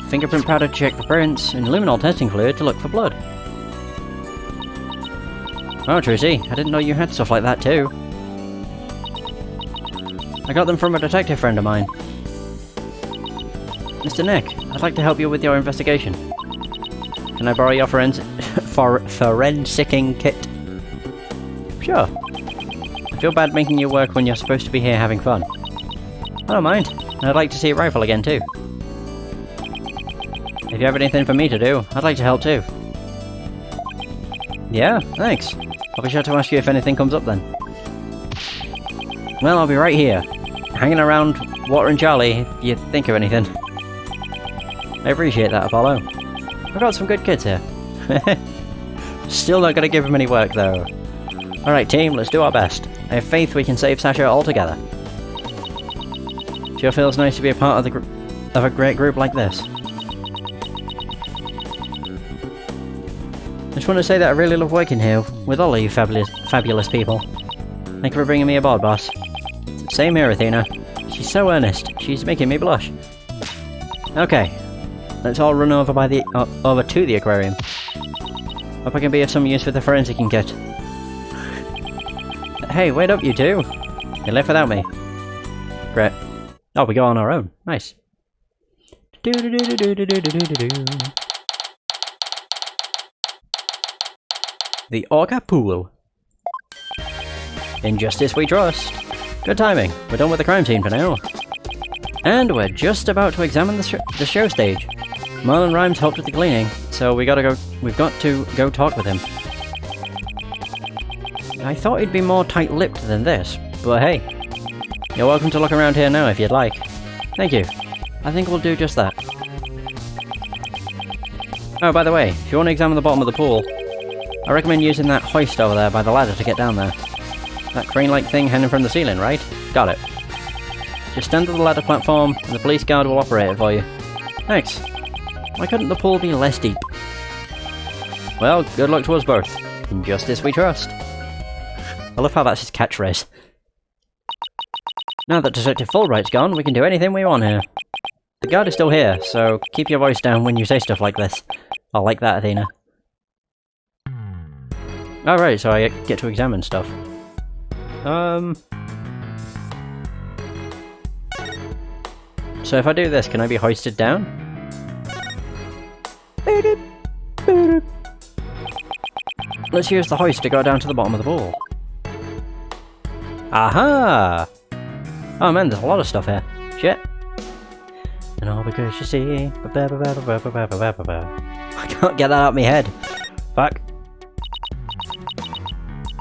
A: Fingerprint powder to check the prints, and luminol testing fluid to look for blood. Oh, Trucy, I didn't know you had stuff like that too. I got them from a detective friend of mine. Mr. Nick, I'd like to help you with your investigation. Can I borrow your forensicing kit? Sure. I feel bad making you work when you're supposed to be here having fun. I don't mind, and I'd like to see a rifle again too. If you have anything for me to do, I'd like to help too. Yeah, thanks. I'll be sure to ask you if anything comes up then. Well, I'll be right here, hanging around Water and Charlie if you think of anything. I appreciate that, Apollo. I've got some good kids here. Still not gonna give them any work though. Alright team, let's do our best. I have faith we can save Sasha altogether. Sure feels nice to be a part of a great group like this. I just want to say that I really love working here with all of you fabulous people. Thank you for bringing me aboard, boss. Same here, Athena. She's so earnest. She's making me blush. Okay, let's all run over to the aquarium. Hope I can be of some use with the forensicing kit. Hey, wait up, you two! You left without me. Great. Oh, we go on our own. Nice. The Orca Pool. In justice we trust. Good timing. We're done with the crime scene for now. And we're just about to examine the show stage. Marlon Rhymes helped with the cleaning, so we've got to go talk with him. I thought he'd be more tight-lipped than this, but hey. You're welcome to look around here now if you'd like. Thank you. I think we'll do just that. Oh, by the way, if you want to examine the bottom of the pool, I recommend using that hoist over there by the ladder to get down there. That crane-like thing hanging from the ceiling, right? Got it. Just stand at the ladder platform, and the police guard will operate it for you. Thanks. Why couldn't the pool be less deep? Well, good luck to us both. In justice we trust. I love how that's his catchphrase. Now that Detective Fulbright's gone, we can do anything we want here. The guard is still here, so keep your voice down when you say stuff like this. I like that, Athena. Alright, so I get to examine stuff. So if I do this, can I be hoisted down? Let's use the hoist to go down to the bottom of the pool. Aha! Oh man, there's a lot of stuff here. Shit. And all because you see... I can't get that out of my head. Fuck.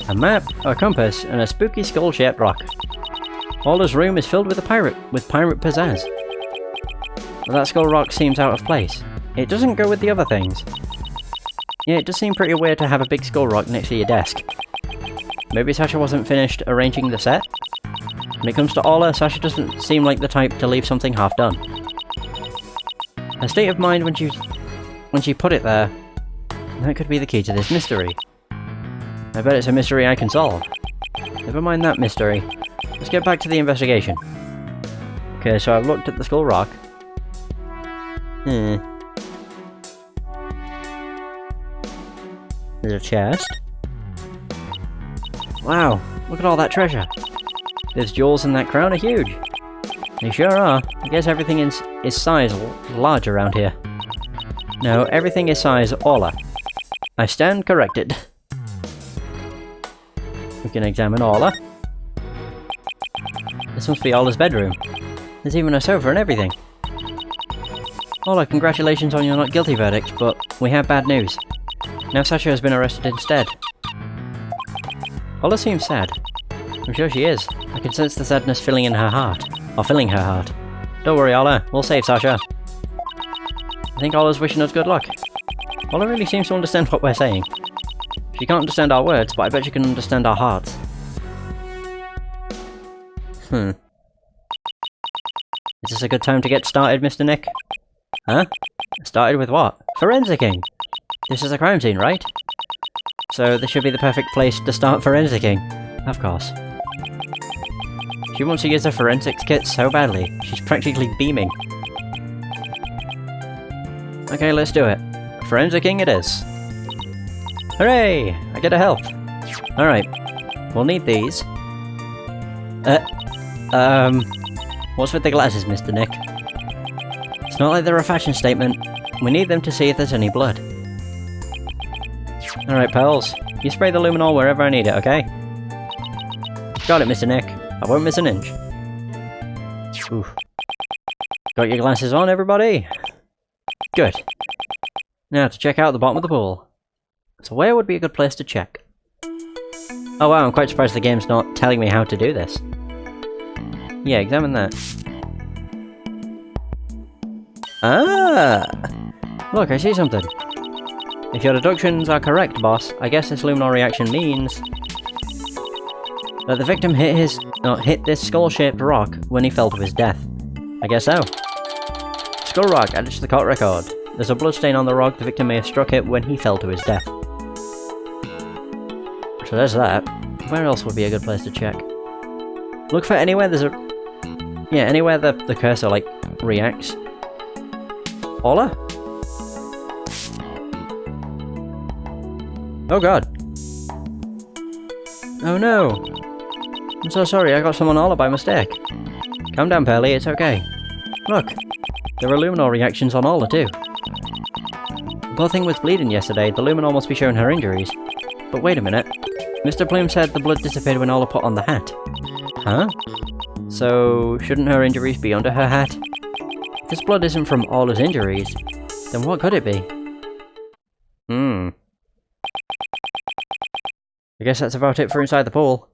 A: A map, a compass, and a spooky skull-shaped rock. Ola's room is filled with pirate pizzazz. But that skull rock seems out of place. It doesn't go with the other things. Yeah, it does seem pretty weird to have a big skull rock next to your desk. Maybe Sasha wasn't finished arranging the set? When it comes to Ola, Sasha doesn't seem like the type to leave something half done. Her state of mind when she put it there, that could be the key to this mystery. I bet it's a mystery I can solve. Never mind that mystery. Let's get back to the investigation. Okay, so I've looked at the skull rock. There's a chest. Wow, look at all that treasure. Those jewels and that crown are huge. They sure are. I guess everything is size large around here. No, everything is size Ola. I stand corrected. We can examine Ola. This must be Ola's bedroom. There's even a sofa and everything. Ola, congratulations on your not guilty verdict, but we have bad news. Now Sasha has been arrested instead. Ola seems sad. I'm sure she is. I can sense the sadness filling her heart. Don't worry, Ola. We'll save Sasha. I think Ola's wishing us good luck. Ola really seems to understand what we're saying. She can't understand our words, but I bet she can understand our hearts. Is this a good time to get started, Mr. Nick? Huh? Started with what? Forensicing! This is a crime scene, right? So this should be the perfect place to start forensicing. Of course. She wants to use her forensics kit so badly, she's practically beaming. Okay, let's do it. Forensicing it is. Hooray! I get a health. Alright. We'll need these. What's with the glasses, Mr. Nick? It's not like they're a fashion statement. We need them to see if there's any blood. Alright, pals. You spray the luminol wherever I need it, okay? Got it, Mr. Nick. I won't miss an inch. Oof. Got your glasses on, everybody? Good. Now to check out the bottom of the pool. So where would be a good place to check? Oh wow, I'm quite surprised the game's not telling me how to do this. Yeah, examine that. Ah! Look, I see something. If your deductions are correct, boss, I guess this luminol reaction means that the victim hit this skull-shaped rock when he fell to his death. I guess so. Skull rock added to the court record. There's a bloodstain on the rock the victim may have struck it when he fell to his death. So there's that. Where else would be a good place to check? Look for anywhere there's a... Yeah, anywhere the cursor, like, reacts. Ola? Oh god. Oh no. I'm so sorry, I got someone Ola by mistake. Calm down, Pearly, it's okay. Look, there are luminol reactions on Ola too. The poor thing was bleeding yesterday, the luminol must be showing her injuries. But wait a minute. Mr. Bloom said the blood disappeared when Ola put on the hat. Huh? So, shouldn't her injuries be under her hat? If this blood isn't from Ola's injuries, then what could it be? I guess that's about it for inside the pool.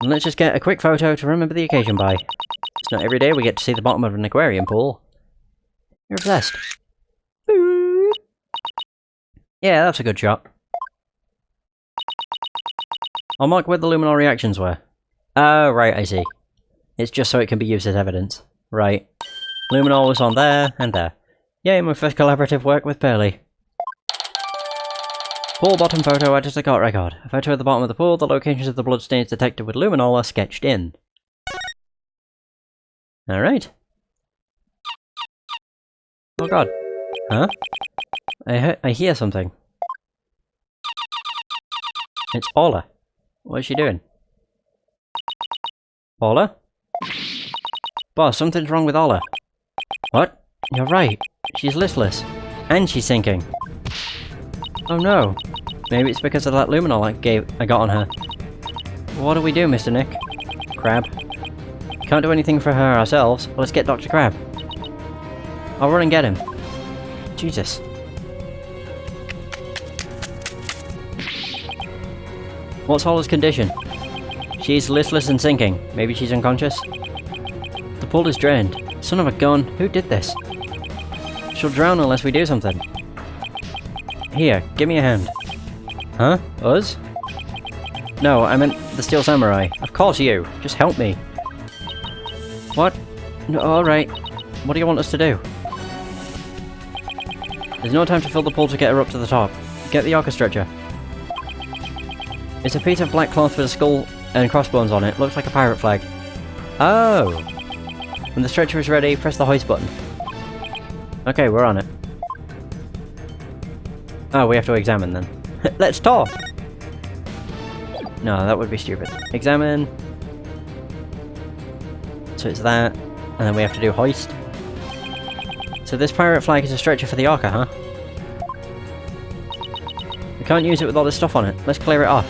A: And let's just get a quick photo to remember the occasion by. It's not every day we get to see the bottom of an aquarium pool. You're obsessed. Yeah, that's a good shot. I'll mark where the luminol reactions were. Oh, right, I see. It's just so it can be used as evidence. Right. Luminol was on there, and there. Yay, my first collaborative work with Pearly. Pool bottom photo added to the court record. A photo at the bottom of the pool, the locations of the bloodstains detected with luminol are sketched in. Alright. Oh god. Huh? I hear something. It's Ola. What is she doing? Ola? Boss, something's wrong with Ola. What? You're right. She's listless. And she's sinking. Oh no. Maybe it's because of that luminol I got on her. What do we do, Mr. Nick? Crab. Can't do anything for her ourselves. Let's get Dr. Crab. I'll run and get him. Jesus. What's Ola's condition? She's listless and sinking. Maybe she's unconscious? The pool is drained. Son of a gun, who did this? She'll drown unless we do something. Here, give me a hand. Huh? Us? No, I meant the Steel Samurai. Of course you. Just help me. What? No, alright. What do you want us to do? There's no time to fill the pool to get her up to the top. Get the orca stretcher. It's a piece of black cloth with a skull and crossbones on it. Looks like a pirate flag. Oh! When the stretcher is ready, press the hoist button. Okay, we're on it. Oh, we have to examine then. Let's talk! No, that would be stupid. Examine. So it's that, and then we have to do hoist. So this pirate flag is a stretcher for the orca, huh? We can't use it with all this stuff on it. Let's clear it off.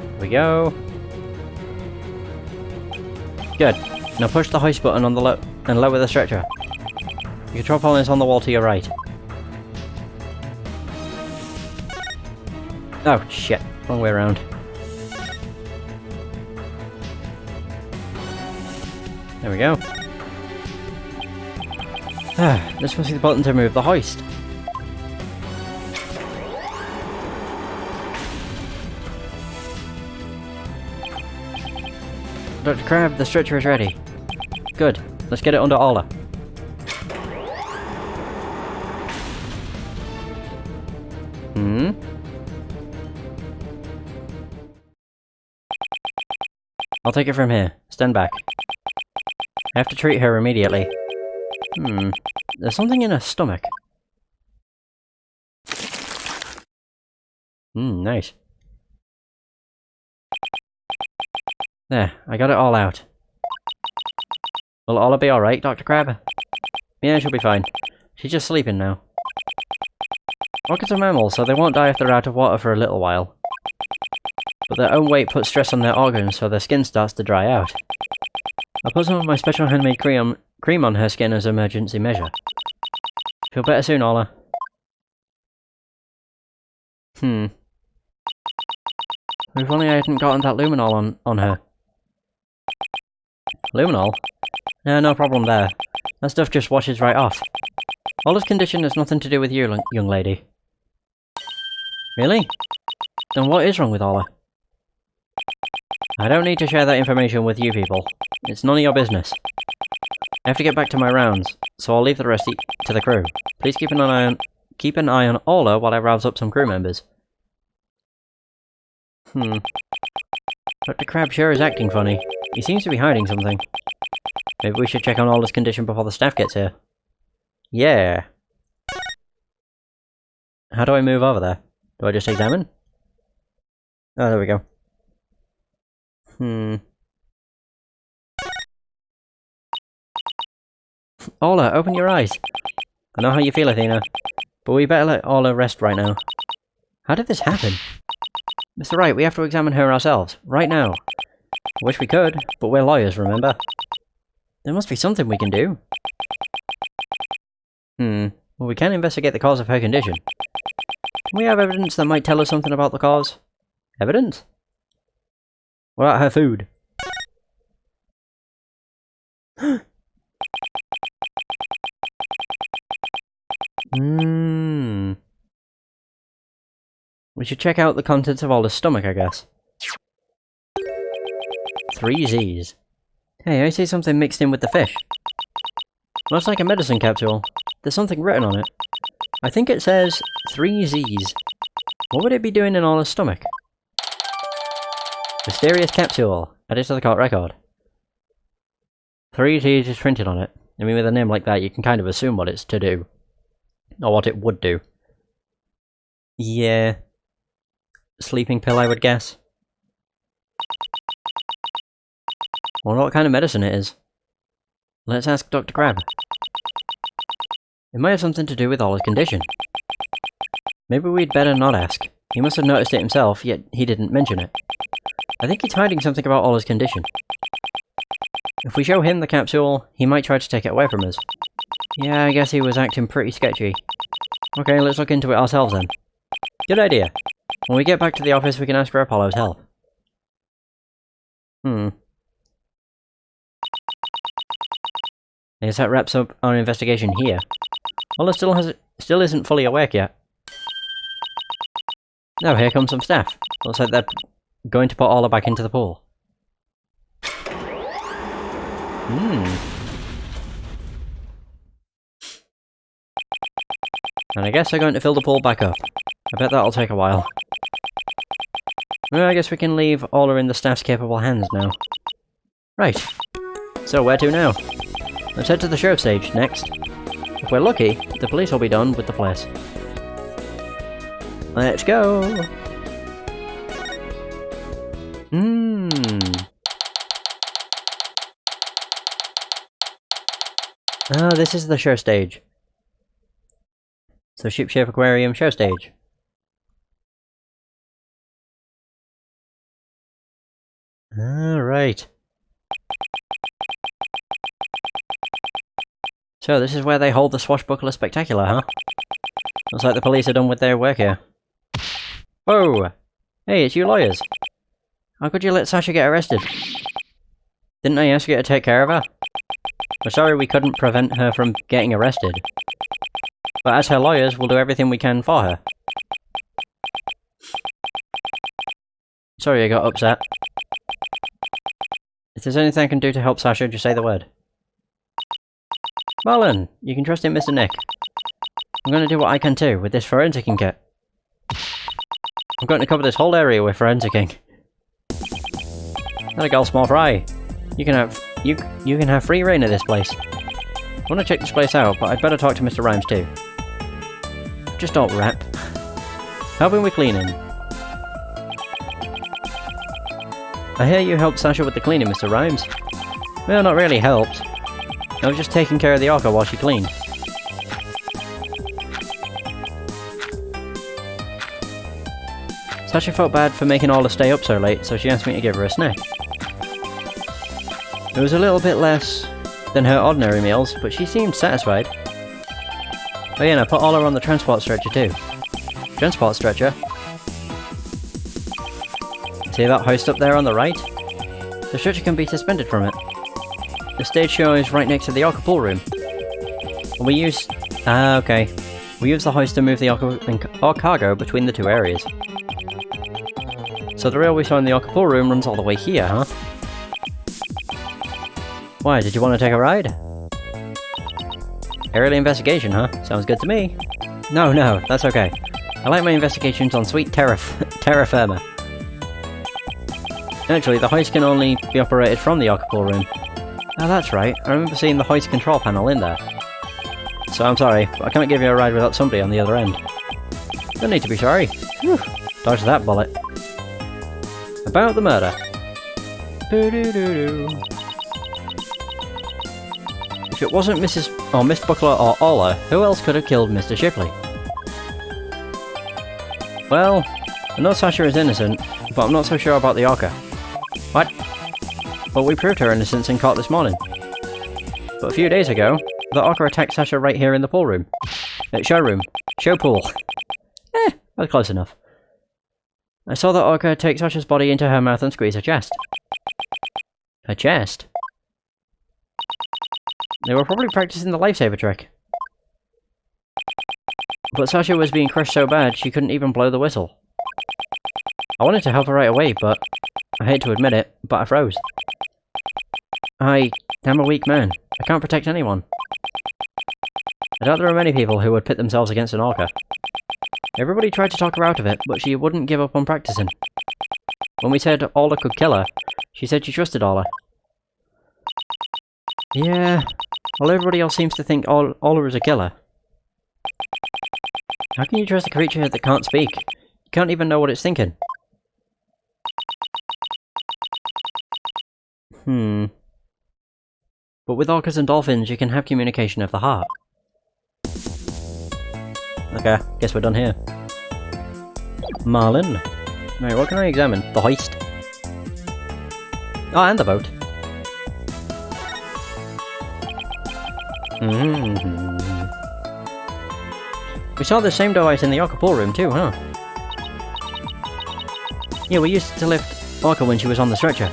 A: Here we go. Good. Now push the hoist button on the and lower the stretcher. The control panel is on the wall to your right. Oh shit, wrong way around. There we go. This must be the button to move the hoist. Dr. Crab, the stretcher is ready. Good. Let's get it under Ola. I'll take it from here. Stand back. I have to treat her immediately. There's something in her stomach. Nice. There, I got it all out. Will Ola be alright, Dr. Crab? Yeah, she'll be fine. She's just sleeping now. Orcas are mammals, so they won't die if they're out of water for a little while. But their own weight puts stress on their organs, so their skin starts to dry out. I put some of my special handmade cream on her skin as an emergency measure. Feel better soon, Ola. If only I hadn't gotten that luminol on her. Luminol? No problem there. That stuff just washes right off. Ola's condition has nothing to do with you, young lady. Really? Then what is wrong with Ola? I don't need to share that information with you people. It's none of your business. I have to get back to my rounds, so I'll leave the rest to the crew. Please keep an eye on Ola while I rouse up some crew members. Dr. Crab sure is acting funny. He seems to be hiding something. Maybe we should check on Ola's condition before the staff gets here. Yeah. How do I move over there? Do I just examine? Oh, there we go. Ola, open your eyes. I know how you feel, Athena, but we better let Ola rest right now. How did this happen? Mr. Wright, we have to examine her ourselves, right now. I wish we could, but we're lawyers, remember? There must be something we can do. Well, we can investigate the cause of her condition. Can we have evidence that might tell us something about the cause? Evidence? What about her food? We should check out the contents of Ola's stomach, I guess. 3 Z's. Hey, I see something mixed in with the fish. Looks like a medicine capsule. There's something written on it. I think it says 3 Z's. What would it be doing in Ola's stomach? Mysterious capsule. Add it to the court record. 3 Z's is printed on it. I mean, with a name like that, you can kind of assume what it's to do. Or what it would do. Yeah. Sleeping pill, I would guess. Wonder what kind of medicine it is. Let's ask Dr. Crab. It might have something to do with Ola's condition. Maybe we'd better not ask. He must have noticed it himself, yet he didn't mention it. I think he's hiding something about Ola's condition. If we show him the capsule, he might try to take it away from us. Yeah, I guess he was acting pretty sketchy. Okay, let's look into it ourselves then. Good idea. When we get back to the office, we can ask for Apollo's help. I guess that wraps up our investigation here. Ola still isn't fully awake yet. Now here comes some staff. Looks like they're going to put Ola back into the pool. And I guess they're going to fill the pool back up. I bet that'll take a while. Well, I guess we can leave Ola in the staff's capable hands now. Right. So where to now? Let's head to the show stage next. If we're lucky, the police will be done with the place. Let's go! Ah, this is the show stage. So Ship Shape Aquarium show stage. Alright. So this is where they hold the Swashbuckler Spectacular, huh? Looks like the police are done with their work here. Whoa! Hey, it's you lawyers. How could you let Sasha get arrested? Didn't I ask you to take care of her? We're sorry we couldn't prevent her from getting arrested. But as her lawyers, we'll do everything we can for her. Sorry I got upset. If there's anything I can do to help Sasha, just say the word. Marlon, you can trust in Mr. Nick. I'm going to do what I can too, with this forensicing kit. I'm going to cover this whole area with forensicing. That a girl small fry. You can have free reign of this place. I want to check this place out, but I'd better talk to Mr. Rhymes too. Just don't rap. Helping with cleaning. I hear you helped Sasha with the cleaning, Mr. Rhymes. Well, not really helped. I was just taking care of the orca while she cleaned. Sasha felt bad for making Ola stay up so late, so she asked me to give her a snack. It was a little bit less than her ordinary meals, but she seemed satisfied. Oh yeah, and I put Ola on the transport stretcher too. Transport stretcher? See that hoist up there on the right? The stretcher can be suspended from it. The stage show is right next to the orca pool room. We use... okay. We use the hoist to move the orca cargo between the two areas. So the rail we saw in the orca pool room runs all the way here, huh? Why, did you want to take a ride? Aerial investigation, huh? Sounds good to me. No, that's okay. I like my investigations on sweet terra firma. Actually, the hoist can only be operated from the orca pool room. Oh, that's right. I remember seeing the hoist control panel in there. So I'm sorry, but I can't give you a ride without somebody on the other end. Don't need to be sorry. Whew. Dodge that bullet. About the murder. Boo-doo-doo-doo. If it wasn't Mrs. or Miss Buckler or Ola, who else could have killed Mr. Shipley? Well, I know Sasha is innocent, but I'm not so sure about the Orca. What? Well, we proved her innocence in court this morning. But a few days ago, the Orca attacked Sasha right here in the pool room. Showroom. Show pool. That's close enough. I saw the Orca take Sasha's body into her mouth and squeeze her chest. Her chest? They were probably practicing the lifesaver trick. But Sasha was being crushed so bad she couldn't even blow the whistle. I wanted to help her right away, but I hate to admit it, but I froze. I'm a weak man. I can't protect anyone. I doubt there are many people who would pit themselves against an Orca. Everybody tried to talk her out of it, but she wouldn't give up on practicing. When we said Ola could kill her, she said she trusted Ola. Yeah, well, everybody else seems to think Ola is a killer. How can you trust a creature that can't speak? You can't even know what it's thinking. But with orcas and dolphins, you can have communication of the heart. Okay, guess we're done here. Marlin. Right, what can I examine? The hoist. Oh, and the boat. We saw the same device in the Orca pool room too, huh? Yeah, we used to lift Orca when she was on the stretcher.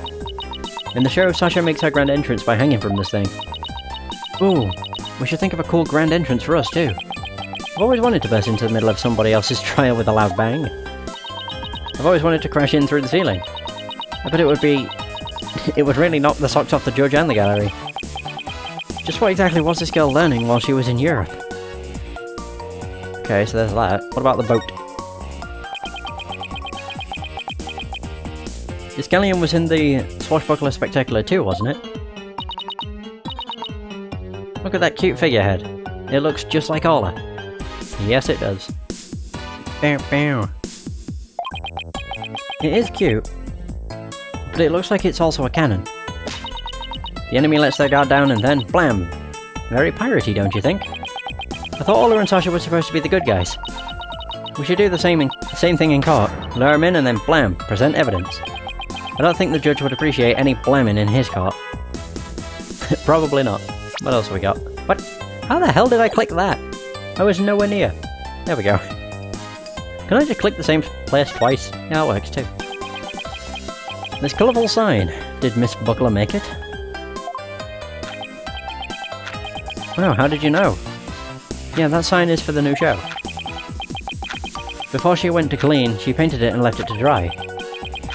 A: In the show, Sasha makes her grand entrance by hanging from this thing. Ooh, we should think of a cool grand entrance for us too. I've always wanted to burst into the middle of somebody else's trial with a loud bang. I've always wanted to crash in through the ceiling. I bet it would be... it would really knock the socks off the judge and the gallery. Just what exactly was this girl learning while she was in Europe? Okay, so there's that. What about the boat? This galleon was in the Swashbuckler Spectacular too, wasn't it? Look at that cute figurehead. It looks just like Ola. Yes, it does. Bow, bow. It is cute, but it looks like it's also a cannon. The enemy lets their guard down and then, blam! Very piratey, don't you think? I thought Ola and Sasha were supposed to be the good guys. We should do the same thing in court. Lure him in and then blam! Present evidence. I don't think the judge would appreciate any blamming in his court. Probably not. What else have we got? What? How the hell did I click that? I was nowhere near. There we go. Can I just click the same place twice? Yeah, it works too. This colourful sign. Did Miss Buckler make it? Wow, how did you know? Yeah, that sign is for the new show. Before she went to clean, she painted it and left it to dry.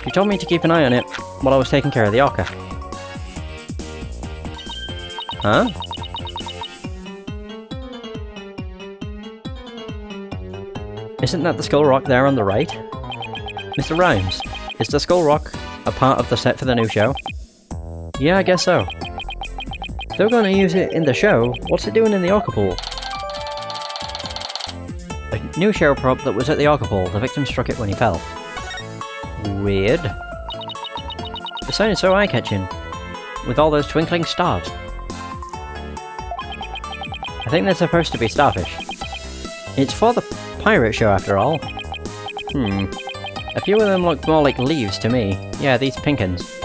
A: She told me to keep an eye on it while I was taking care of the Orca. Huh? Isn't that the Skull Rock there on the right? Mr. Rhymes, is the Skull Rock a part of the set for the new show? Yeah, I guess so. If they're going to use it in the show, what's it doing in the Orca pool? A new show prop that was at the Orca pool. The victim struck it when he fell. Weird. The sign is so eye-catching, with all those twinkling stars. I think they're supposed to be starfish. It's for the pirate show after all. A few of them look more like leaves to me. Yeah, these pink uns.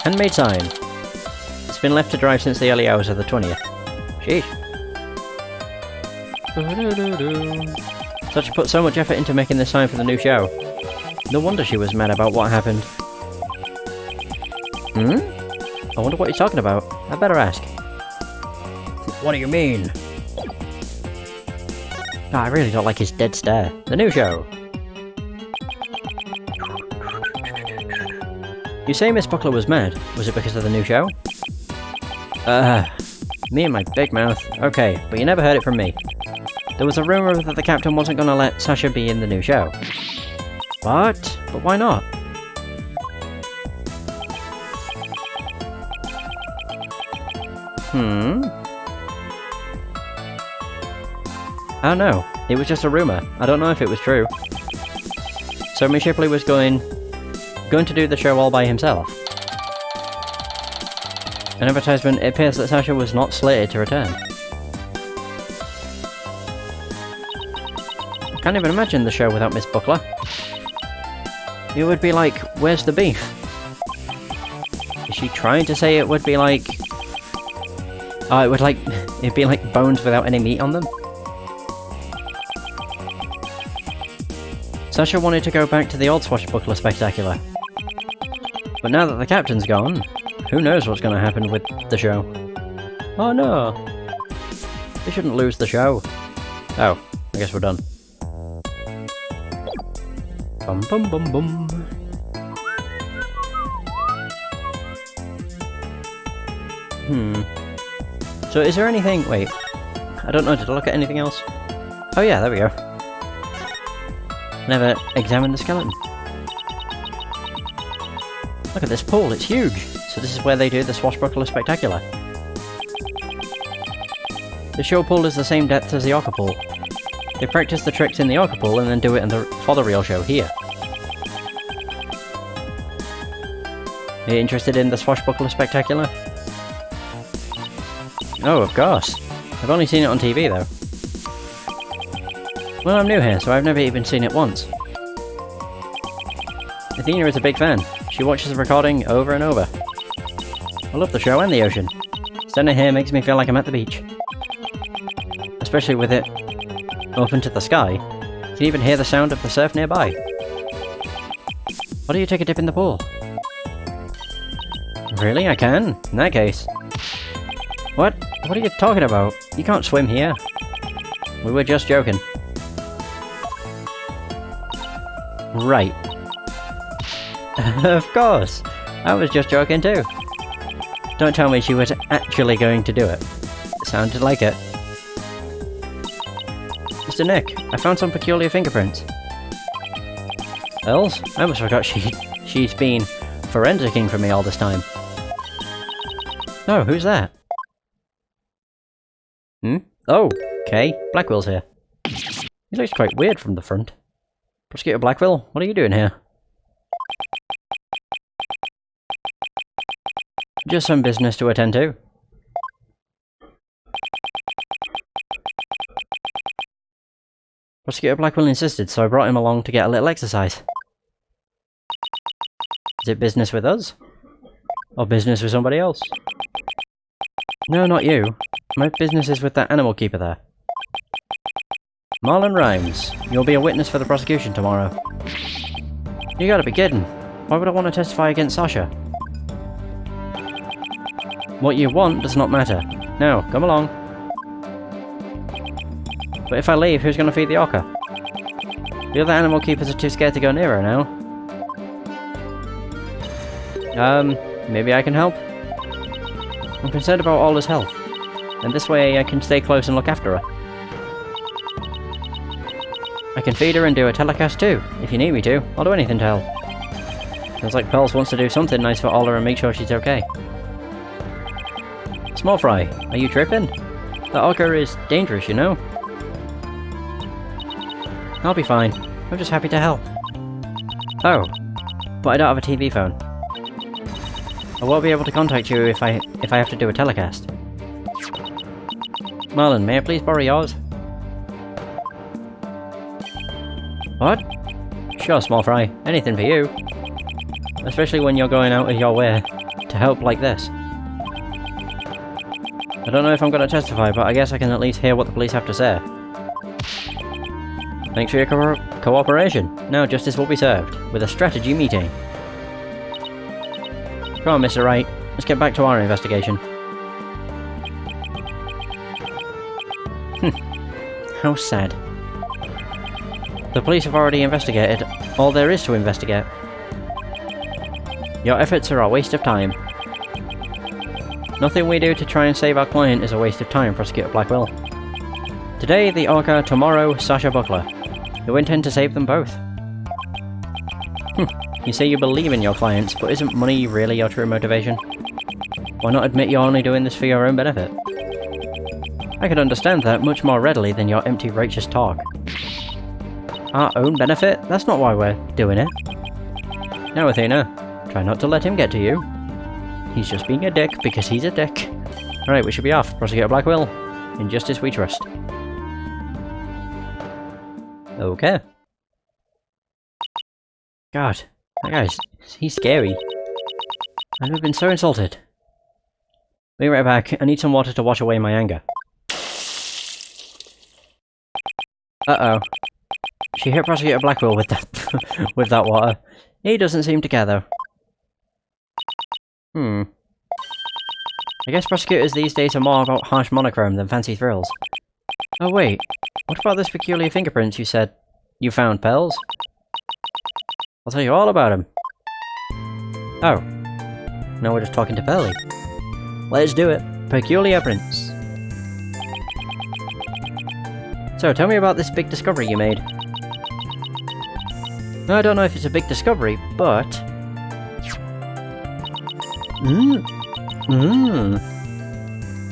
A: Handmade sign. It's been left to dry since the early hours of the 20th. Sheesh. Such put so much effort into making this sign for the new show. No wonder she was mad about what happened. I wonder what he's talking about. I better ask. What do you mean? Oh, I really don't like his dead stare. The new show. You say Miss Buckler was mad. Was it because of the new show? Me and my big mouth. Okay, but you never heard it from me. There was a rumour that the captain wasn't going to let Sasha be in the new show. What? But why not? I don't know. It was just a rumour. I don't know if it was true. So Miss Shipley was going going to do the show all by himself. An advertisement, it appears that Sasha was not slated to return. I can't even imagine the show without Miss Buckler. It would be like, where's the beef? Is she trying to say it would be like... Oh, it'd be like bones without any meat on them? Sasha wanted to go back to the old Swashbuckler Spectacular. But now that the captain's gone, who knows what's going to happen with the show? Oh no! They shouldn't lose the show. Oh, I guess we're done. Bum bum bum bum. So is there anything... Wait. I don't know, did I look at anything else? Oh yeah, there we go. Never examined the skeleton. Look at this pool, it's huge! So this is where they do the Swashbuckler Spectacular. The show pool is the same depth as the Orca pool. They practice the tricks in the Orca pool and then do it for the real show here. Are you interested in the Swashbuckler Spectacular? Oh, of course. I've only seen it on TV though. Well, I'm new here, so I've never even seen it once. Athena is a big fan. She watches the recording over and over. I love the show and the ocean. Standing here makes me feel like I'm at the beach. Especially with it open to the sky, you can even hear the sound of the surf nearby. Why do you take a dip in the pool? Really? I can? In that case. What? What are you talking about? You can't swim here. We were just joking. Right. Of course! I was just joking too. Don't tell me she was actually going to do it. It sounded like it. Mr. Nick, I found some peculiar fingerprints. Els? I almost forgot she's been forensicing for me all this time. Oh, who's that? Oh, okay. Blackwell's here. He looks quite weird from the front. Prosecutor Blackwell, what are you doing here? Just some business to attend to. Prosecutor Blackwell insisted, so I brought him along to get a little exercise. Is it business with us? Or business with somebody else? No, not you. My business is with that animal keeper there. Marlon Rhymes, you'll be a witness for the prosecution tomorrow. You gotta be kidding. Why would I want to testify against Sasha? What you want does not matter. Now, come along. But if I leave, who's gonna feed the orca? The other animal keepers are too scared to go near her now. Maybe I can help? I'm concerned about Ola's health, and this way I can stay close and look after her. I can feed her and do a telecast too, if you need me to. I'll do anything to help. Sounds like Pearls wants to do something nice for Ola and make sure she's okay. Small Fry, are you tripping? That orca is dangerous, you know? I'll be fine. I'm just happy to help. Oh, but I don't have a TV phone. I won't be able to contact you if I have to do a telecast. Marlon, may I please borrow yours? What? Sure, Small Fry. Anything for you. Especially when you're going out of your way to help like this. I don't know if I'm going to testify, but I guess I can at least hear what the police have to say. Thanks for your cooperation. Now justice will be served, with a strategy meeting. Come on, Mr. Wright. Let's get back to our investigation. How sad. The police have already investigated all there is to investigate. Your efforts are a waste of time. Nothing we do to try and save our client is a waste of time, Prosecutor Blackwell. Today, the orca, tomorrow, Sasha Buckler. You intend to save them both. You say you believe in your clients, but isn't money really your true motivation? Why not admit you're only doing this for your own benefit? I could understand that much more readily than your empty righteous talk. Our own benefit? That's not why we're doing it. Now, Athena, try not to let him get to you. He's just being a dick because he's a dick. Alright, we should be off. Prosecutor Blackwell. In justice we trust. Okay. God, that guy's... he's scary. I've never been so insulted. Be right back. I need some water to wash away my anger. Uh-oh. She hit Prosecutor Blackwell with that with that water. He doesn't seem to care though. I guess prosecutors these days are more about harsh monochrome than fancy thrills. Oh wait, what about those peculiar fingerprints you said you found, Pels? I'll tell you all about them. Oh. Now we're just talking to Pearly. Let's do it. Peculiar prints. So, tell me about this big discovery you made. I don't know if it's a big discovery, but...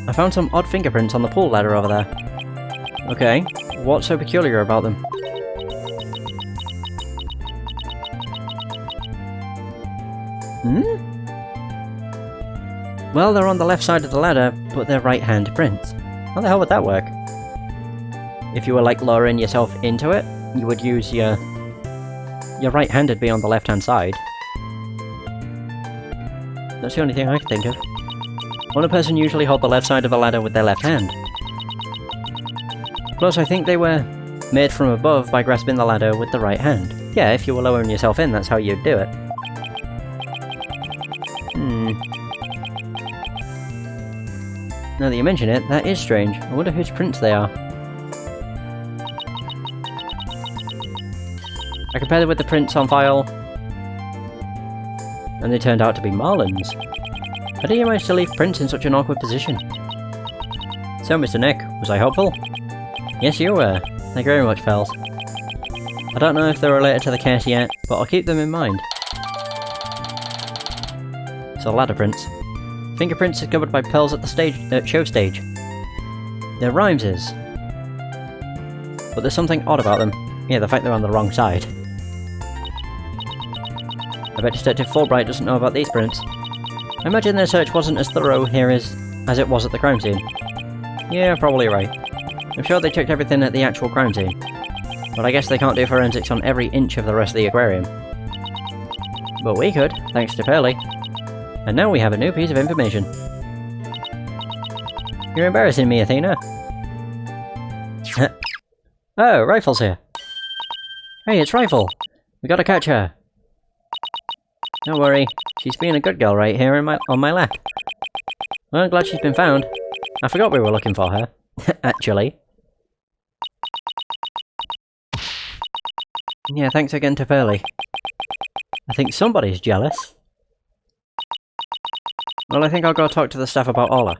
A: I found some odd fingerprints on the pool ladder over there. Okay, what's so peculiar about them? Well, they're on the left side of the ladder, but they're right-hand prints. How the hell would that work? If you were, like, lowering yourself into it, you would use your right hand would be on the left-hand side. That's the only thing I can think of. Won't a person usually hold the left side of a ladder with their left hand? Plus, I think they were made from above by grasping the ladder with the right hand. Yeah, if you were lowering yourself in, that's how you'd do it. Now that you mention it, that is strange. I wonder whose prints they are. I compared it with the prints on file, and they turned out to be Marlin's. How did you manage to leave prints in such an awkward position? So, Mr. Nick, was I helpful? Yes, you were. Thank you very much, pals. I don't know if they're related to the case yet, but I'll keep them in mind. So, ladder prints. Fingerprints discovered by Pearls at the show stage. They're Rhymes's. But there's something odd about them. Yeah, the fact they're on the wrong side. I bet Detective Fulbright doesn't know about these prints. I imagine their search wasn't as thorough here as it was at the crime scene. Yeah, probably right. I'm sure they checked everything at the actual crime scene. But I guess they can't do forensics on every inch of the rest of the aquarium. But we could, thanks to Pearly. And now we have a new piece of information. You're embarrassing me, Athena. Oh, Rifle's here. Hey, it's Rifle. We gotta catch her. Don't worry, she's being a good girl right here on my lap. Well, I'm glad she's been found. I forgot we were looking for her. Actually. Yeah, thanks again to Pearly. I think somebody's jealous. Well, I think I'll go talk to the staff about Ola.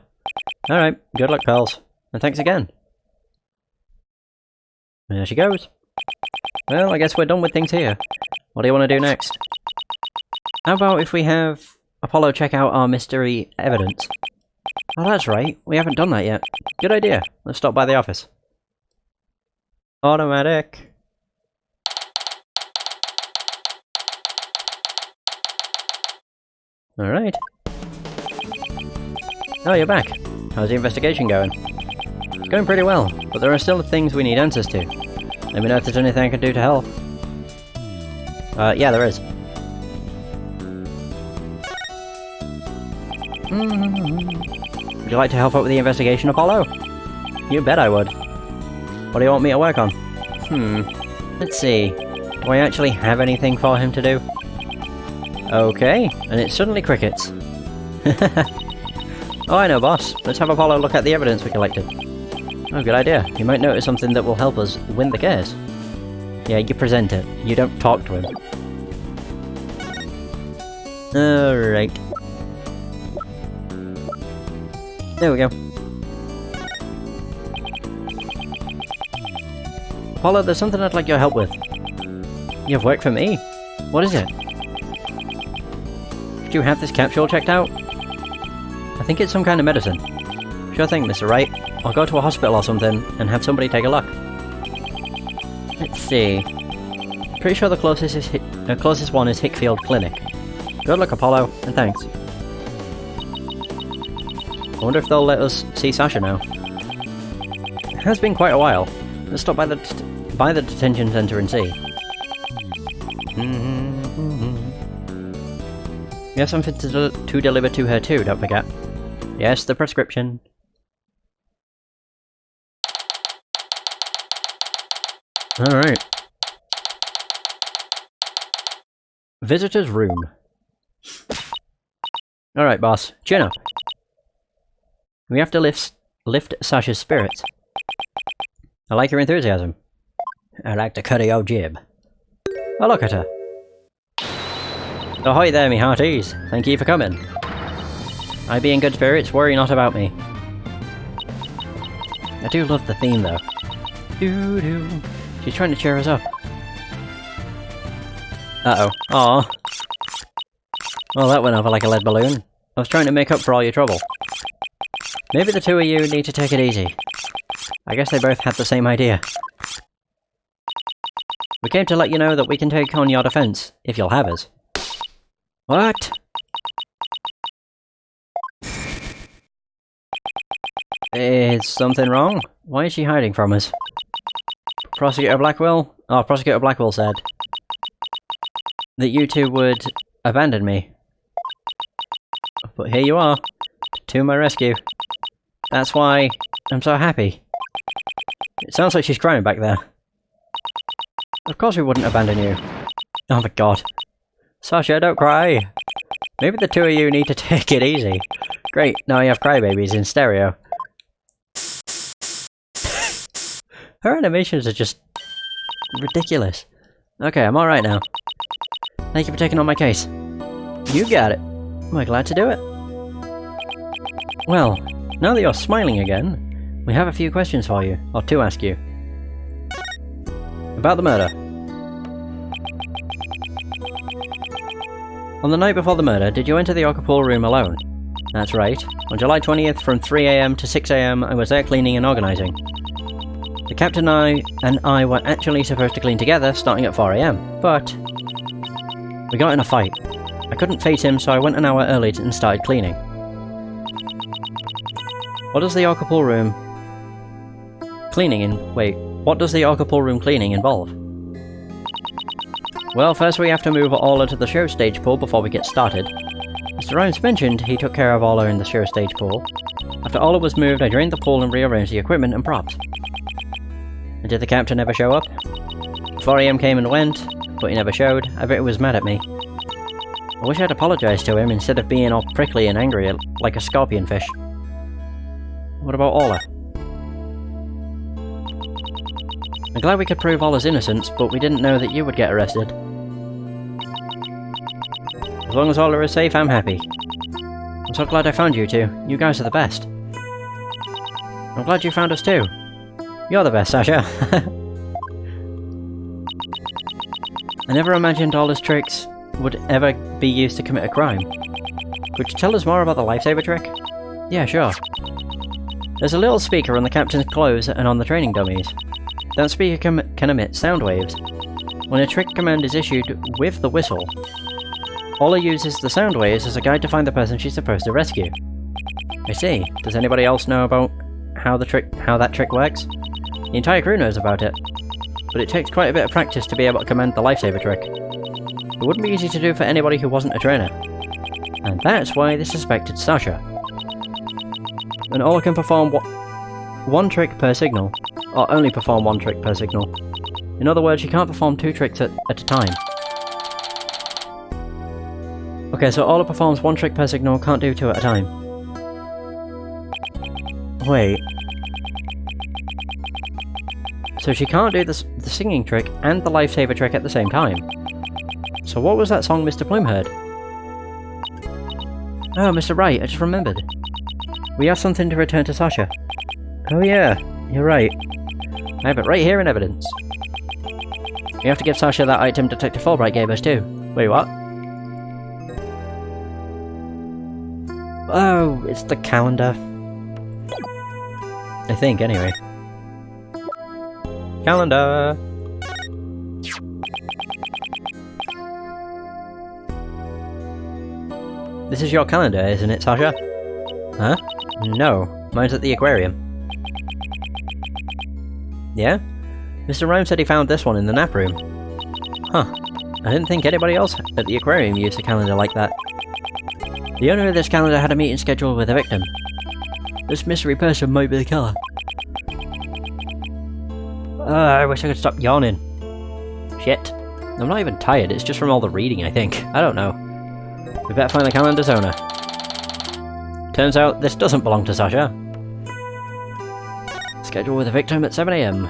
A: Alright, good luck, pals. And thanks again. There she goes. Well, I guess we're done with things here. What do you want to do next? How about if we have Apollo check out our mystery evidence? Oh, that's right. We haven't done that yet. Good idea. Let's stop by the office. Automatic. Alright. Oh, you're back. How's the investigation going? It's going pretty well, but there are still things we need answers to. Let me know if there's anything I can do to help. Yeah, there is. Would you like to help out with the investigation, Apollo? You bet I would. What do you want me to work on? Let's see. Do I actually have anything for him to do? Okay, and it's suddenly crickets. Oh, I know, boss. Let's have Apollo look at the evidence we collected. Oh, good idea. You might notice something that will help us win the case. Yeah, you present it. You don't talk to him. Alright. There we go. Apollo, there's something I'd like your help with. You have work for me? What is it? Could you have this capsule checked out? I think it's some kind of medicine. Sure thing, Mr. Wright. I'll go to a hospital or something and have somebody take a look. Let's see. Pretty sure the closest The closest one is Hickfield Clinic. Good luck, Apollo, and thanks. I wonder if they'll let us see Sasha now. It has been quite a while. Let's stop by the detention centre and see. We have something to deliver to her too, don't forget. Yes, the prescription. Alright. Visitor's room. Alright, boss. Chin up. We have to lift Sasha's spirits. I like your enthusiasm. I like the cut of your jib. Oh, look at her. Ahoy there, me hearties. Thank you for coming. I be in good spirits, worry not about me. I do love the theme, though. Doo-doo. She's trying to cheer us up. Uh-oh. Aw. Well, that went over like a lead balloon. I was trying to make up for all your trouble. Maybe the two of you need to take it easy. I guess they both had the same idea. We came to let you know that we can take on your defense, if you'll have us. What? Is something wrong? Why is she hiding from us? Prosecutor Blackwell? Oh, Prosecutor Blackwell said that you two would abandon me. But here you are, to my rescue. That's why I'm so happy. It sounds like she's crying back there. Of course we wouldn't abandon you. Oh my god. Sasha, don't cry! Maybe the two of you need to take it easy. Great, now you have crybabies in stereo. Her animations are just ridiculous. Okay, I'm alright now. Thank you for taking on my case. You got it. We're glad to do it. Well, now that you're smiling again, we have a few questions for you, or to ask you. About the murder. On the night before the murder, did you enter the Occupool room alone? That's right. On July 20th from 3 AM to 6 AM, I was there cleaning and organising. The captain and I were actually supposed to clean together, starting at 4 AM, but we got in a fight. I couldn't face him, so I went an hour early and started cleaning. What does the Occupool room cleaning involve? Well, first we have to move Orla to the show stage pool before we get started. Mr. Rhymes mentioned he took care of Orla in the show stage pool. After Orla was moved, I drained the pool and rearranged the equipment and props. And did the captain ever show up? 4 AM came and went, but he never showed. I bet he was mad at me. I wish I'd apologised to him instead of being all prickly and angry like a scorpion fish. What about Orla? I'm glad we could prove Orla's innocence, but we didn't know that you would get arrested. As long as Orla is safe, I'm happy. I'm so glad I found you two. You guys are the best. I'm glad you found us too. You're the best, Sasha. I never imagined Orla's tricks would ever be used to commit a crime. Could you tell us more about the lifesaver trick? Yeah, sure. There's a little speaker on the captain's clothes and on the training dummies. That speaker can emit sound waves. When a trick command is issued with the whistle, Orla uses the sound waves as a guide to find the person she's supposed to rescue. I see. Does anybody else know about how that trick works? The entire crew knows about it, but it takes quite a bit of practice to be able to command the lifesaver trick. It wouldn't be easy to do for anybody who wasn't a trainer. And that's why they suspected Sasha. And Orla can perform one trick per signal, or only perform one trick per signal. In other words, she can't perform 2 tricks at a time. Okay, so Orla performs 1 trick per signal, can't do 2 at a time. Wait. So she can't do the singing trick and the lifesaver trick at the same time. So what was that song Mr. Plume heard? Oh, Mr. Wright, I just remembered. We have something to return to Sasha. Oh yeah, you're right. I have it right here in evidence. We have to give Sasha that item Detective Fulbright gave us too. Wait, what? Oh, it's the calendar. I think, anyway. Calendar! This is your calendar, isn't it, Sasha? Huh? No, mine's at the aquarium. Yeah? Mr. Rhyme said he found this one in the nap room. Huh. I didn't think anybody else at the aquarium used a calendar like that. The owner of this calendar had a meeting scheduled with a victim. This mystery person might be the killer. I wish I could stop yawning. Shit. I'm not even tired, it's just from all the reading, I think. I don't know. We better find the calendar's owner. Turns out this doesn't belong to Sasha. Schedule with a victim at 7 AM.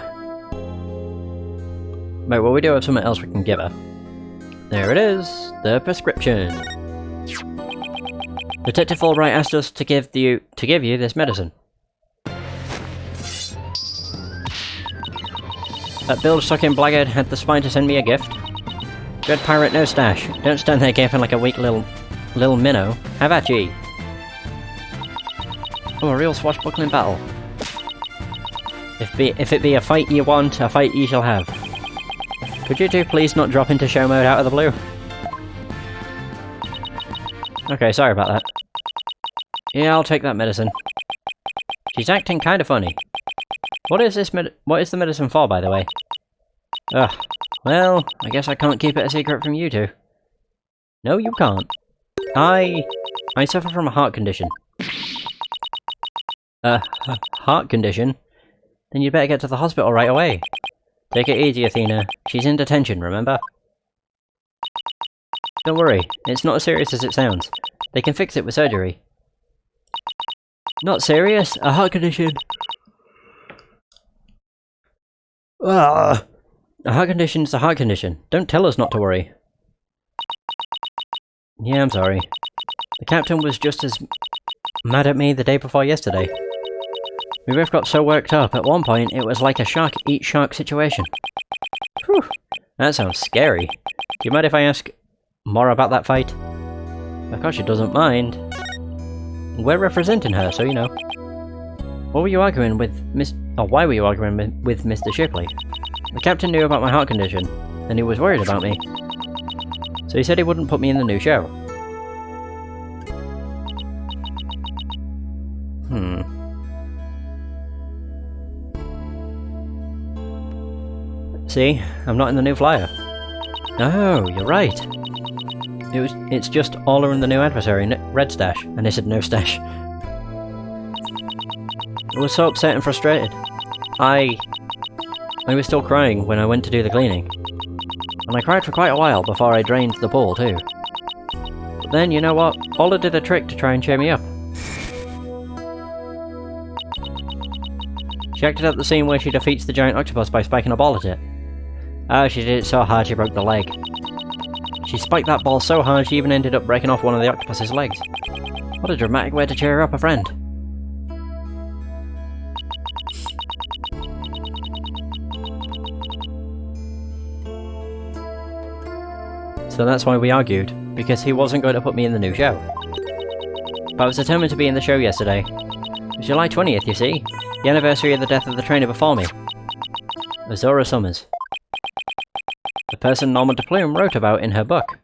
A: Right, well we do have something else we can give her. There it is, the prescription. Detective Fulbright asked us to give you this medicine. That bilge-sucking blackguard had the spine to send me a gift. Dread pirate, no stash. Don't stand there gaping like a weak little minnow. Have at ye. Oh, a real swashbuckling battle. If it be a fight ye want, a fight ye shall have. Could you two please not drop into show mode out of the blue? Okay, sorry about that. Yeah, I'll take that medicine. She's acting kinda funny. What is the medicine for, by the way? Ugh. Well, I guess I can't keep it a secret from you two. No, you can't. I suffer from a heart condition. Heart condition? Then you'd better get to the hospital right away. Take it easy, Athena. She's in detention, remember? Don't worry, it's not as serious as it sounds. They can fix it with surgery. Not serious? A heart condition? Ah! A heart condition's a heart condition. Don't tell us not to worry. Yeah, I'm sorry. The captain was just as mad at me the day before yesterday. We both got so worked up, at one point it was like a shark eat shark situation. Whew, that sounds scary. Do you mind if I ask more about that fight? Of course she doesn't mind. We're representing her, so you know. What were you arguing with why were you arguing with Mr. Shipley? The captain knew about my heart condition, and he was worried about me. So he said he wouldn't put me in the new show. See, I'm not in the new flyer. Oh, you're right. It's just Orla and the new adversary, Red Stash, and they said no stash. I was so upset and frustrated. I was still crying when I went to do the cleaning. And I cried for quite a while before I drained the pool too. But then, you know what? Orla did a trick to try and cheer me up. She acted out the scene where she defeats the giant octopus by spiking a ball at it. Oh, she did it so hard she broke the leg. She spiked that ball so hard she even ended up breaking off one of the octopus's legs. What a dramatic way to cheer up a friend. So that's why we argued, because he wasn't going to put me in the new show. But I was determined to be in the show yesterday. It was July 20th, you see, the anniversary of the death of the trainer before me. Azora Summers. The person Norma DePlume wrote about in her book.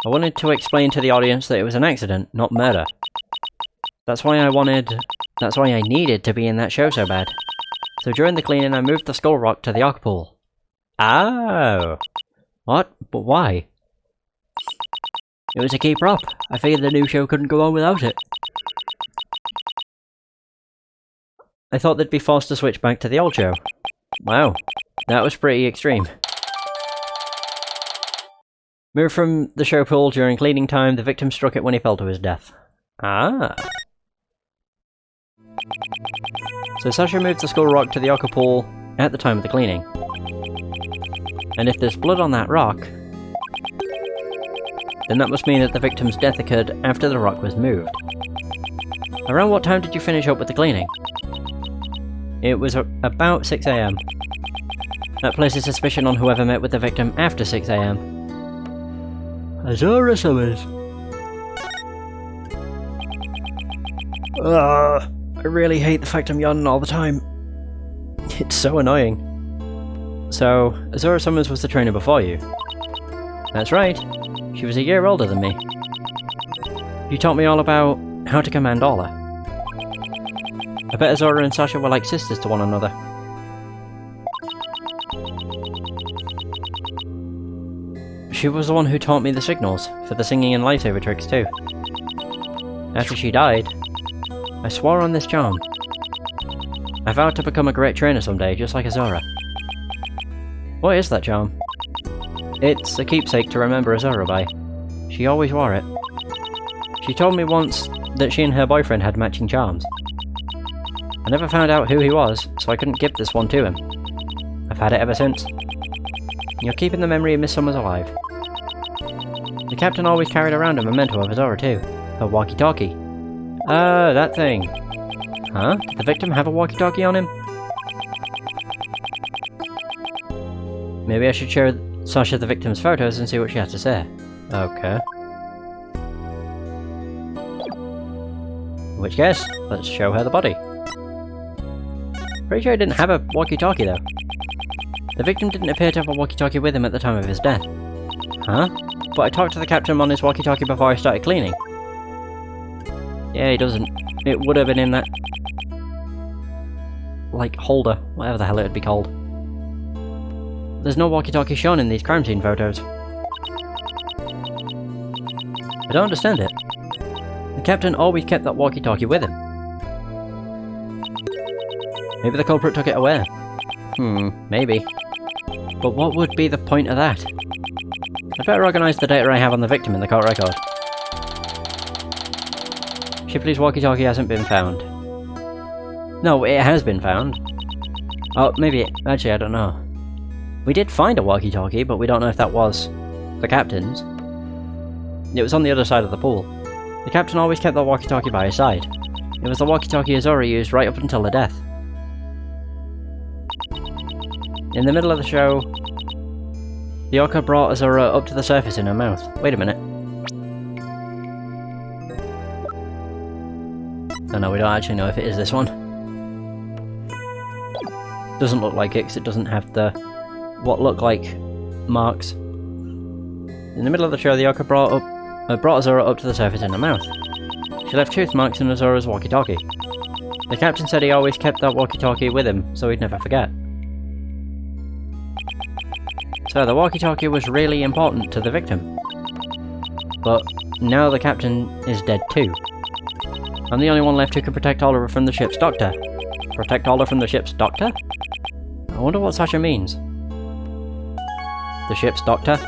A: I wanted to explain to the audience that it was an accident, not murder. That's why I needed to be in that show so bad. So during the cleaning I moved the skull rock to the arc pool. Oh! What? But why? It was a key prop. I figured the new show couldn't go on without it. I thought they'd be forced to switch back to the old show. Wow, that was pretty extreme. Moved from the show pool during cleaning time, the victim struck it when he fell to his death. Ah. So Sasha moved the skull rock to the aqua pool at the time of the cleaning. And if there's blood on that rock, then that must mean that the victim's death occurred after the rock was moved. Around what time did you finish up with the cleaning? It was about 6 AM. That places suspicion on whoever met with the victim after 6 AM. Azora Summers. I really hate the fact I'm yawning all the time. It's so annoying. So, Azora Summers was the trainer before you? That's right. She was a year older than me. You taught me all about how to command Orla. I bet Azora and Sasha were like sisters to one another. She was the one who taught me the signals for the singing and lightsaber tricks too. After she died, I swore on this charm. I vowed to become a great trainer someday, just like Azora. What is that charm? It's a keepsake to remember Azora by. She always wore it. She told me once that she and her boyfriend had matching charms. I never found out who he was, so I couldn't give this one to him. I've had it ever since. You're keeping the memory of Miss Summers alive. The captain always carried around a memento of Azora too. Her walkie-talkie. Oh, that thing. Huh? Did the victim have a walkie-talkie on him? Maybe I should show Sasha the victim's photos and see what she has to say. Okay. In which case, let's show her the body. Pretty sure he didn't have a walkie-talkie though. The victim didn't appear to have a walkie-talkie with him at the time of his death. Huh? But I talked to the captain on his walkie-talkie before I started cleaning. Yeah, he doesn't. It would have been in that... like, holder. Whatever the hell it would be called. There's no walkie-talkie shown in these crime scene photos. I don't understand it. The captain always kept that walkie-talkie with him. Maybe the culprit took it away. Maybe. But what would be the point of that? I'd better organise the data I have on the victim in the court record. Shipley's walkie-talkie hasn't been found. No, it has been found. Oh, maybe actually, I don't know. We did find a walkie-talkie, but we don't know if that was the captain's. It was on the other side of the pool. The captain always kept that walkie-talkie by his side. It was the walkie-talkie Azora used right up until her death. In the middle of the show, the Orca brought Azora up to the surface in her mouth. Wait a minute. Oh no, we don't actually know if it is this one. Doesn't look like it because it doesn't have the what look like marks. In the middle of the show, the Orca brought Azora up to the surface in her mouth. She left tooth marks in Azora's walkie-talkie. The captain said he always kept that walkie-talkie with him, so he'd never forget. So the walkie-talkie was really important to the victim. But now the captain is dead too. I'm the only one left who can protect Oliver from the ship's doctor. Protect Oliver from the ship's doctor? I wonder what Sasha means. The ship's doctor?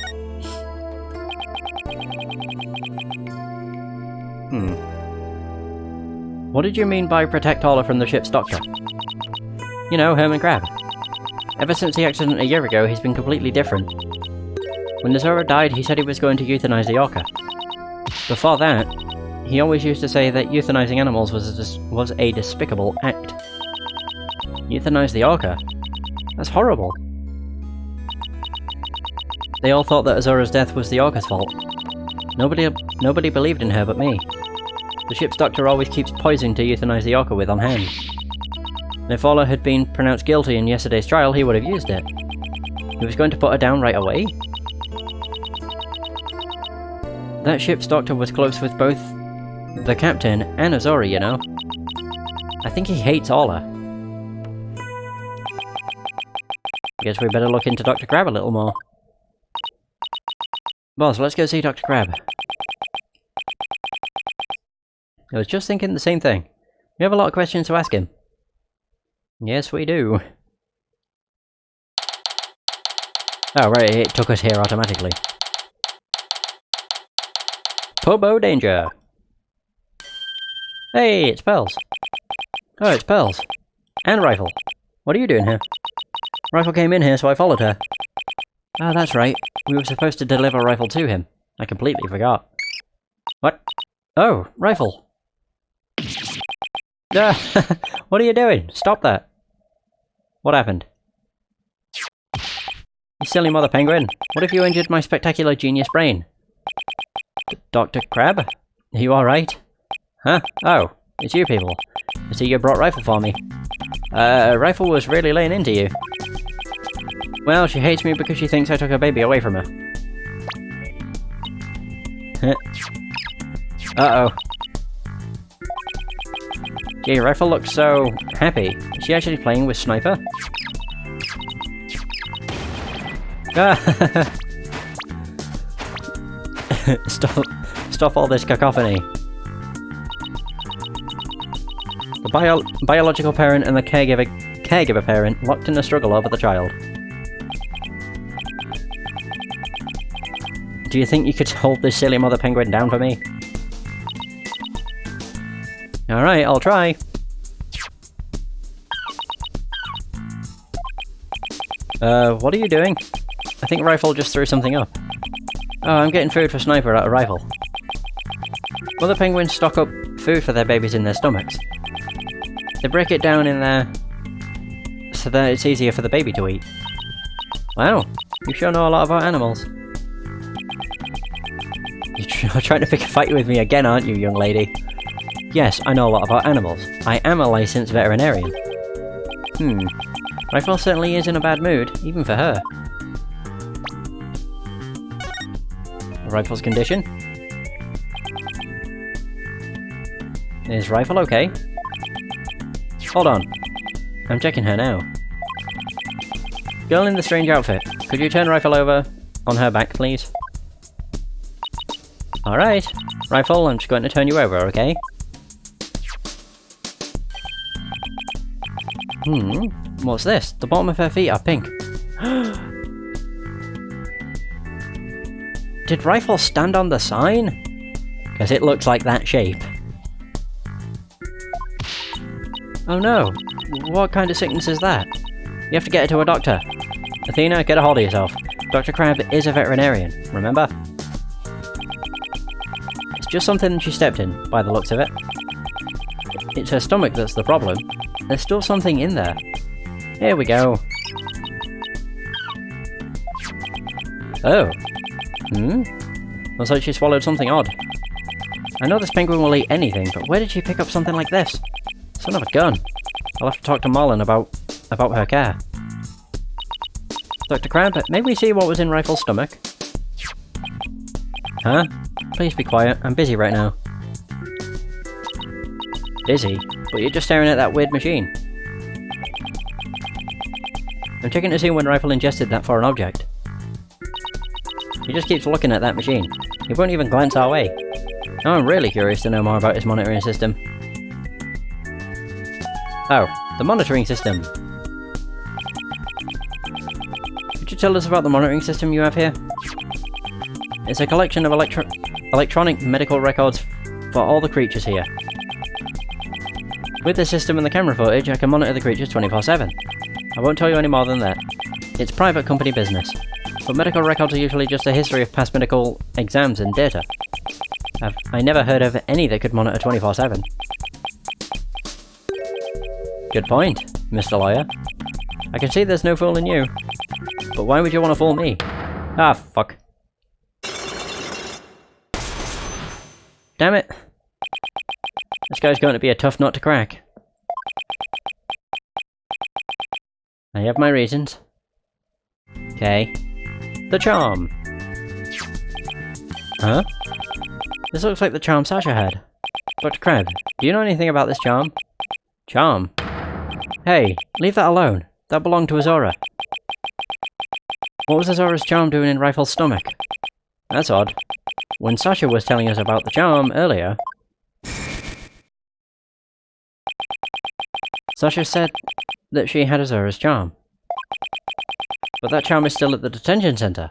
A: What did you mean by protect Oliver from the ship's doctor? You know, Herman Crab. Ever since the accident a year ago, he's been completely different. When Azora died, he said he was going to euthanize the Orca. Before that, he always used to say that euthanizing animals was a despicable act. Euthanize the Orca? That's horrible. They all thought that Azora's death was the Orca's fault. Nobody believed in her but me. The ship's doctor always keeps poison to euthanize the Orca with on hand. And if Orla had been pronounced guilty in yesterday's trial, he would have used it. He was going to put her down right away? That ship's doctor was close with both the captain and Azora, you know. I think he hates Orla. Guess we better look into Dr. Crab a little more. Boss, let's go see Dr. Crab. I was just thinking the same thing. We have a lot of questions to ask him. Yes, we do. Oh, right, it took us here automatically. Pobo danger! Hey, it's Pearls. Oh, it's Pearls. And Rifle. What are you doing here? Rifle came in here, so I followed her. Oh, that's right. We were supposed to deliver Rifle to him. I completely forgot. What? Oh, Rifle. What are you doing? Stop that. What happened? You silly mother penguin. What if you injured my spectacular genius brain? Dr. Crab? Are you alright? Huh? Oh, it's you people. I see you brought Rifle for me. Rifle was really laying into you. Well, she hates me because she thinks I took her baby away from her. Uh-oh. Gee, Rifle looks so happy. Is she actually playing with Sniper? Ah! Stop all this cacophony. The biological parent and the caregiver parent locked in a struggle over the child. Do you think you could hold this silly mother penguin down for me? Alright, I'll try. What are you doing? I think Rifle just threw something up. Oh, I'm getting food for Sniper out of Rifle. Mother penguins stock up food for their babies in their stomachs. They break it down in there so that it's easier for the baby to eat. Wow, you sure know a lot about animals. You're trying to pick a fight with me again, aren't you, young lady? Yes, I know a lot about animals. I am a licensed veterinarian. Rifle certainly is in a bad mood, even for her. Rifle's condition? Is Rifle okay? Hold on. I'm checking her now. Girl in the strange outfit, could you turn Rifle over on her back, please? Alright. Rifle, I'm just going to turn you over, okay? What's this? The bottom of her feet are pink. Did Rifle stand on the sign? Because it looks like that shape. Oh no! What kind of sickness is that? You have to get her to a doctor. Athena, get a hold of yourself. Dr. Crab is a veterinarian, remember? It's just something she stepped in, by the looks of it. It's her stomach that's the problem. There's still something in there. Here we go. Oh. Looks like she swallowed something odd. I know this penguin will eat anything, but where did she pick up something like this? Son of a gun. I'll have to talk to Marlin about her care. Dr. Crab, may we see what was in Rifle's stomach? Huh? Please be quiet, I'm busy right now. Busy? But you're just staring at that weird machine. I'm checking to see when Rifle ingested that foreign object. He just keeps looking at that machine. He won't even glance our way. Now I'm really curious to know more about his monitoring system. Oh, the monitoring system. Could you tell us about the monitoring system you have here? It's a collection of electronic medical records for all the creatures here. With the system and the camera footage, I can monitor the creatures 24/7. I won't tell you any more than that. It's private company business. But medical records are usually just a history of past medical exams and data. I never heard of any that could monitor 24/7. Good point, Mr. Lawyer. I can see there's no fooling you. But why would you want to fool me? Ah, fuck. Damn it. This guy's going to be a tough nut to crack. I have my reasons. Okay. The charm. Huh? This looks like the charm Sasha had. Dr. Crab, do you know anything about this charm? Charm? Hey, leave that alone. That belonged to Azora. What was Azora's charm doing in Rifle's stomach? That's odd. When Sasha was telling us about the charm earlier... Sasha said that she had Azora's charm. But that charm is still at the detention center.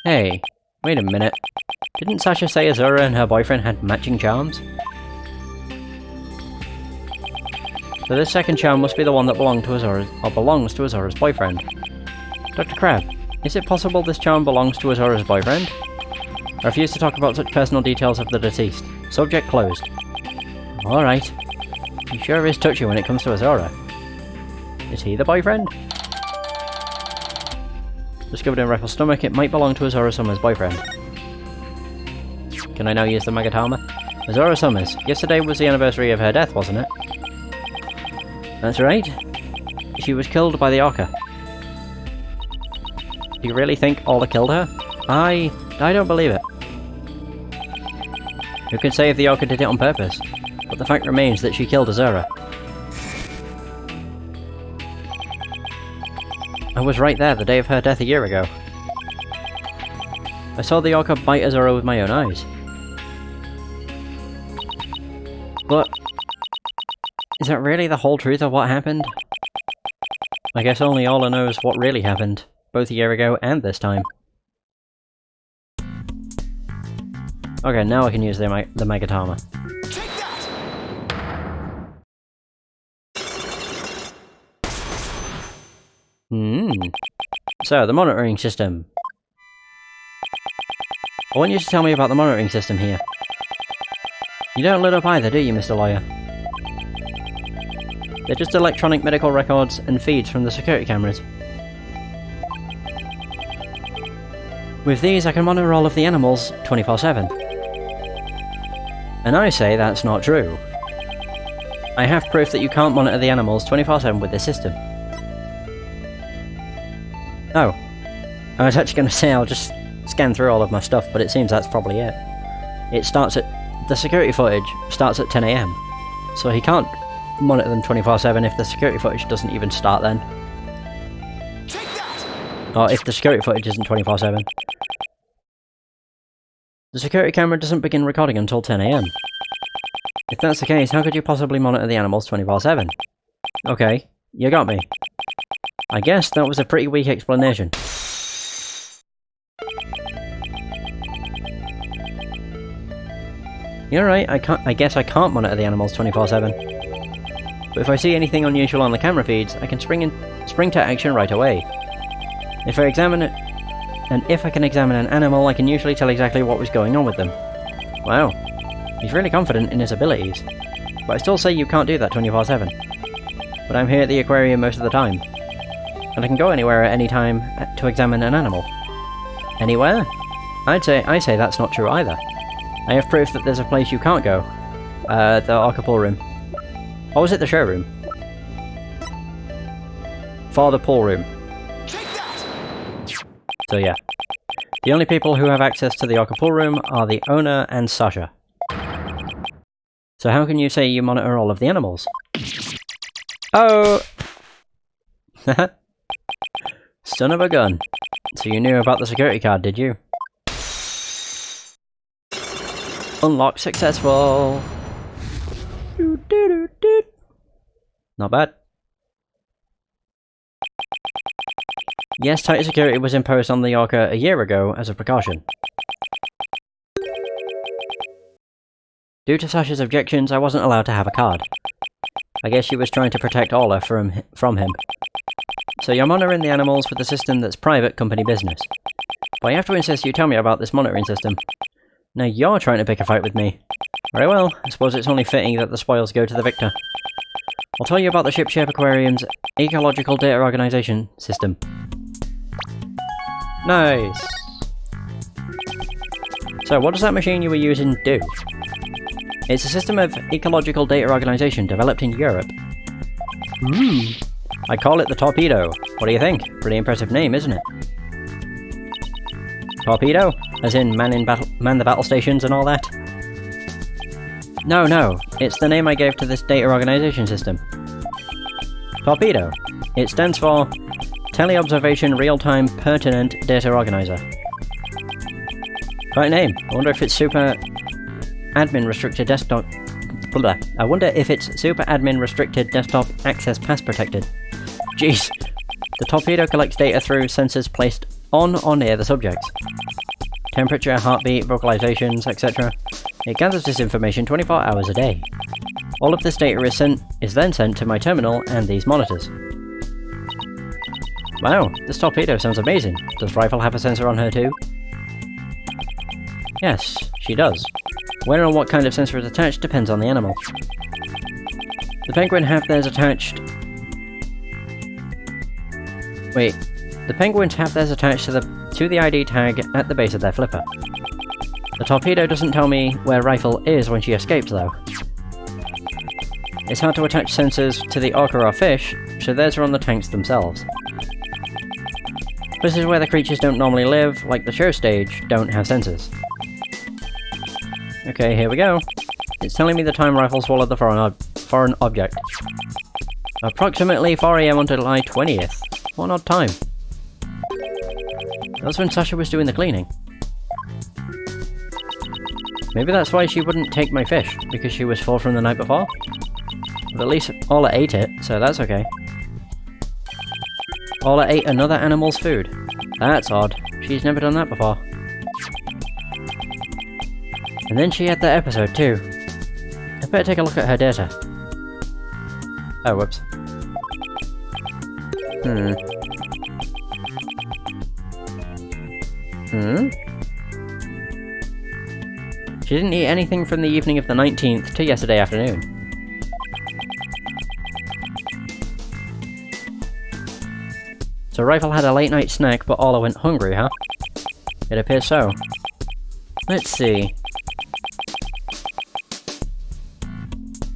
A: Hey, wait a minute. Didn't Sasha say Azora and her boyfriend had matching charms? So this second charm must be the one that belongs to Azora's boyfriend. Dr. Crab, is it possible this charm belongs to Azora's boyfriend? I refuse to talk about such personal details of the deceased. Subject closed. Alright. He sure is touchy when it comes to Azora. Is he the boyfriend? Discovered in Rifle's stomach, it might belong to Azora Summers' boyfriend. Can I now use the Magatama? Azora Summers, yesterday was the anniversary of her death, wasn't it? That's right. She was killed by the Orca. Do you really think Orla killed her? I don't believe it. Who can say if the orca did it on purpose? But the fact remains that she killed Azura. I was right there the day of her death a year ago. I saw the orca bite Azura with my own eyes. But is that really the whole truth of what happened? I guess only Ola knows what really happened, both a year ago and this time. Okay, now I can use the Megatama. So, the monitoring system. I want you to tell me about the monitoring system here. You don't lit up either, do you, Mr. Lawyer? They're just electronic medical records and feeds from the security cameras. With these, I can monitor all of the animals 24/7. And I say that's not true. I have proof that you can't monitor the animals 24/7 with this system. Oh. I was actually going to say I'll just scan through all of my stuff, but it seems that's probably it. The security footage starts at 10 AM, so he can't monitor them 24/7 if the security footage doesn't even start then. Or if the security footage isn't 24/7. The security camera doesn't begin recording until 10 AM. If that's the case, how could you possibly monitor the animals 24/7? Okay, you got me. I guess that was a pretty weak explanation. You're right, I guess I can't monitor the animals 24/7. But if I see anything unusual on the camera feeds, I can spring to action right away. If I can examine an animal, I can usually tell exactly what was going on with them. Wow, he's really confident in his abilities. But I still say you can't do that 24/7. But I'm here at the aquarium most of the time. And I can go anywhere at any time to examine an animal. Anywhere? I say that's not true either. I have proof that there's a place you can't go. The orca pool room. Or was it the showroom? For the pool room. So yeah. The only people who have access to the orca pool room are the owner and Sasha. So how can you say you monitor all of the animals? Oh! Son of a gun. So you knew about the security card, did you? Unlock successful! Not bad. Yes, tighter security was imposed on the orca a year ago as a precaution. Due to Sasha's objections, I wasn't allowed to have a card. I guess she was trying to protect Ola from him. So you're monitoring the animals with a system that's private company business. But I have to insist you tell me about this monitoring system. Now you're trying to pick a fight with me. Very well, I suppose it's only fitting that the spoils go to the victor. I'll tell you about the Ship Shape Aquarium's Ecological Data Organization system. Nice! So what does that machine you were using do? It's a system of ecological data organization developed in Europe. I call it the Torpedo. What do you think? Pretty impressive name, isn't it? Torpedo? As in man the battle stations and all that? No, it's the name I gave to this data organization system. Torpedo. It stands for Teleobservation Real-Time Pertinent Data Organizer. Quite a name. I wonder if it's super admin restricted desktop. I wonder if it's super admin restricted desktop access pass protected. Jeez. The Torpedo collects data through sensors placed on or near the subjects. Temperature, heartbeat, vocalizations, etc. It gathers this information 24 hours a day. All of this data is then sent to my terminal and these monitors. Wow, this Torpedo sounds amazing. Does Rifle have a sensor on her too? Yes, she does. Where and what kind of sensor is attached depends on the animal. The penguin have theirs attached... Wait, the penguins have theirs attached to the ID tag at the base of their flipper. The Torpedo doesn't tell me where Rifle is when she escapes though. It's hard to attach sensors to the orca or fish, so theirs are on the tanks themselves. Places where the creatures don't normally live, like the show stage, don't have sensors. Okay, here we go. It's telling me the time rifle swallowed the foreign object. Approximately 4 AM on July 20th. What an odd time. That's when Sasha was doing the cleaning. Maybe that's why she wouldn't take my fish, because she was full from the night before? But at least Ola ate it, so that's okay. Ola ate another animal's food. That's odd. She's never done that before. And then she had that episode too. I better take a look at her data. Oh, whoops. She didn't eat anything from the evening of the 19th to yesterday afternoon. So Rifle had a late night snack, but Ola went hungry, huh? It appears so. Let's see.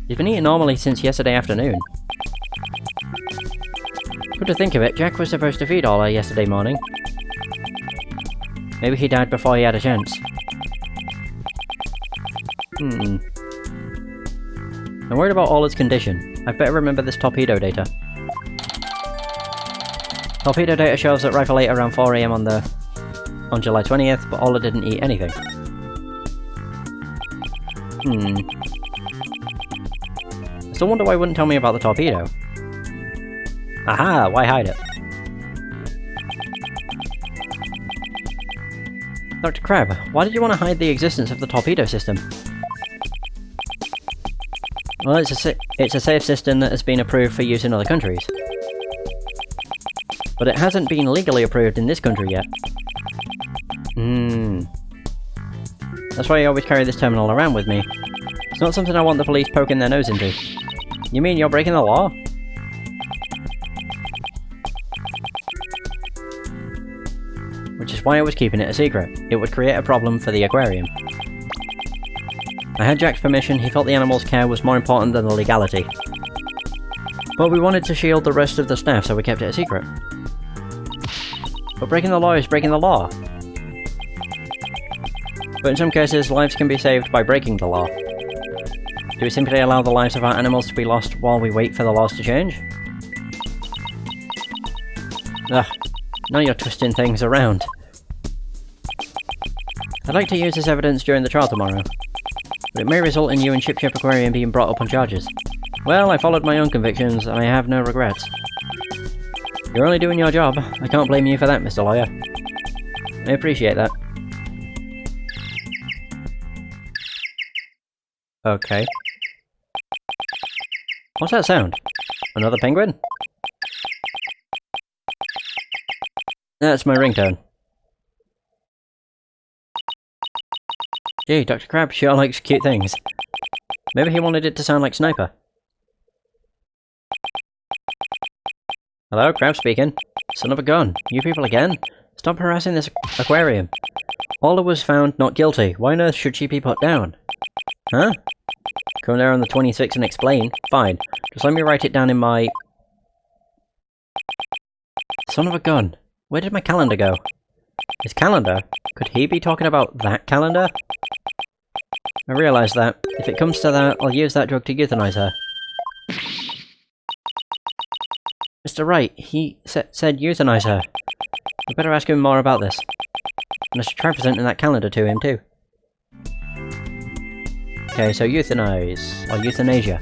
A: She's been eating normally since yesterday afternoon. Come to think of it, Jack was supposed to feed Ola yesterday morning. Maybe he died before he had a chance. I'm worried about Ola's condition. I better remember this torpedo data. Torpedo data shows that Rifle ate around 4 AM on July 20th, but Ola didn't eat anything. I still wonder why he wouldn't tell me about the torpedo. Aha! Why hide it? Dr. Crab, why did you want to hide the existence of the torpedo system? Well, it's a safe system that has been approved for use in other countries. But it hasn't been legally approved in this country yet. That's why I always carry this terminal around with me. It's not something I want the police poking their nose into. You mean you're breaking the law? Which is why I was keeping it a secret. It would create a problem for the aquarium. I had Jack's permission, he felt the animal's care was more important than the legality. But we wanted to shield the rest of the staff, so we kept it a secret. But breaking the law is breaking the law. But in some cases, lives can be saved by breaking the law. Do we simply allow the lives of our animals to be lost while we wait for the laws to change? Ugh, now you're twisting things around. I'd like to use this evidence during the trial tomorrow, but it may result in you and Ship Aquarium being brought up on charges. Well, I followed my own convictions, and I have no regrets. You're only doing your job. I can't blame you for that, Mr. Lawyer. I appreciate that. Okay. What's that sound? Another penguin? That's my ringtone. Gee, Dr. Crab sure likes cute things. Maybe he wanted it to sound like Sniper. Hello, Crab speaking. Son of a gun. You people again? Stop harassing this aquarium. Ola was found not guilty. Why on earth should she be put down? Huh? Come there on the 26th and explain. Fine. Just let me write it down in my... Son of a gun. Where did my calendar go? His calendar? Could he be talking about that calendar? I realise that. If it comes to that, I'll use that drug to euthanize her. Mr. Wright, he said euthanize her. I better ask him more about this. And I should try presenting that calendar to him too. Okay, so euthanize, or euthanasia.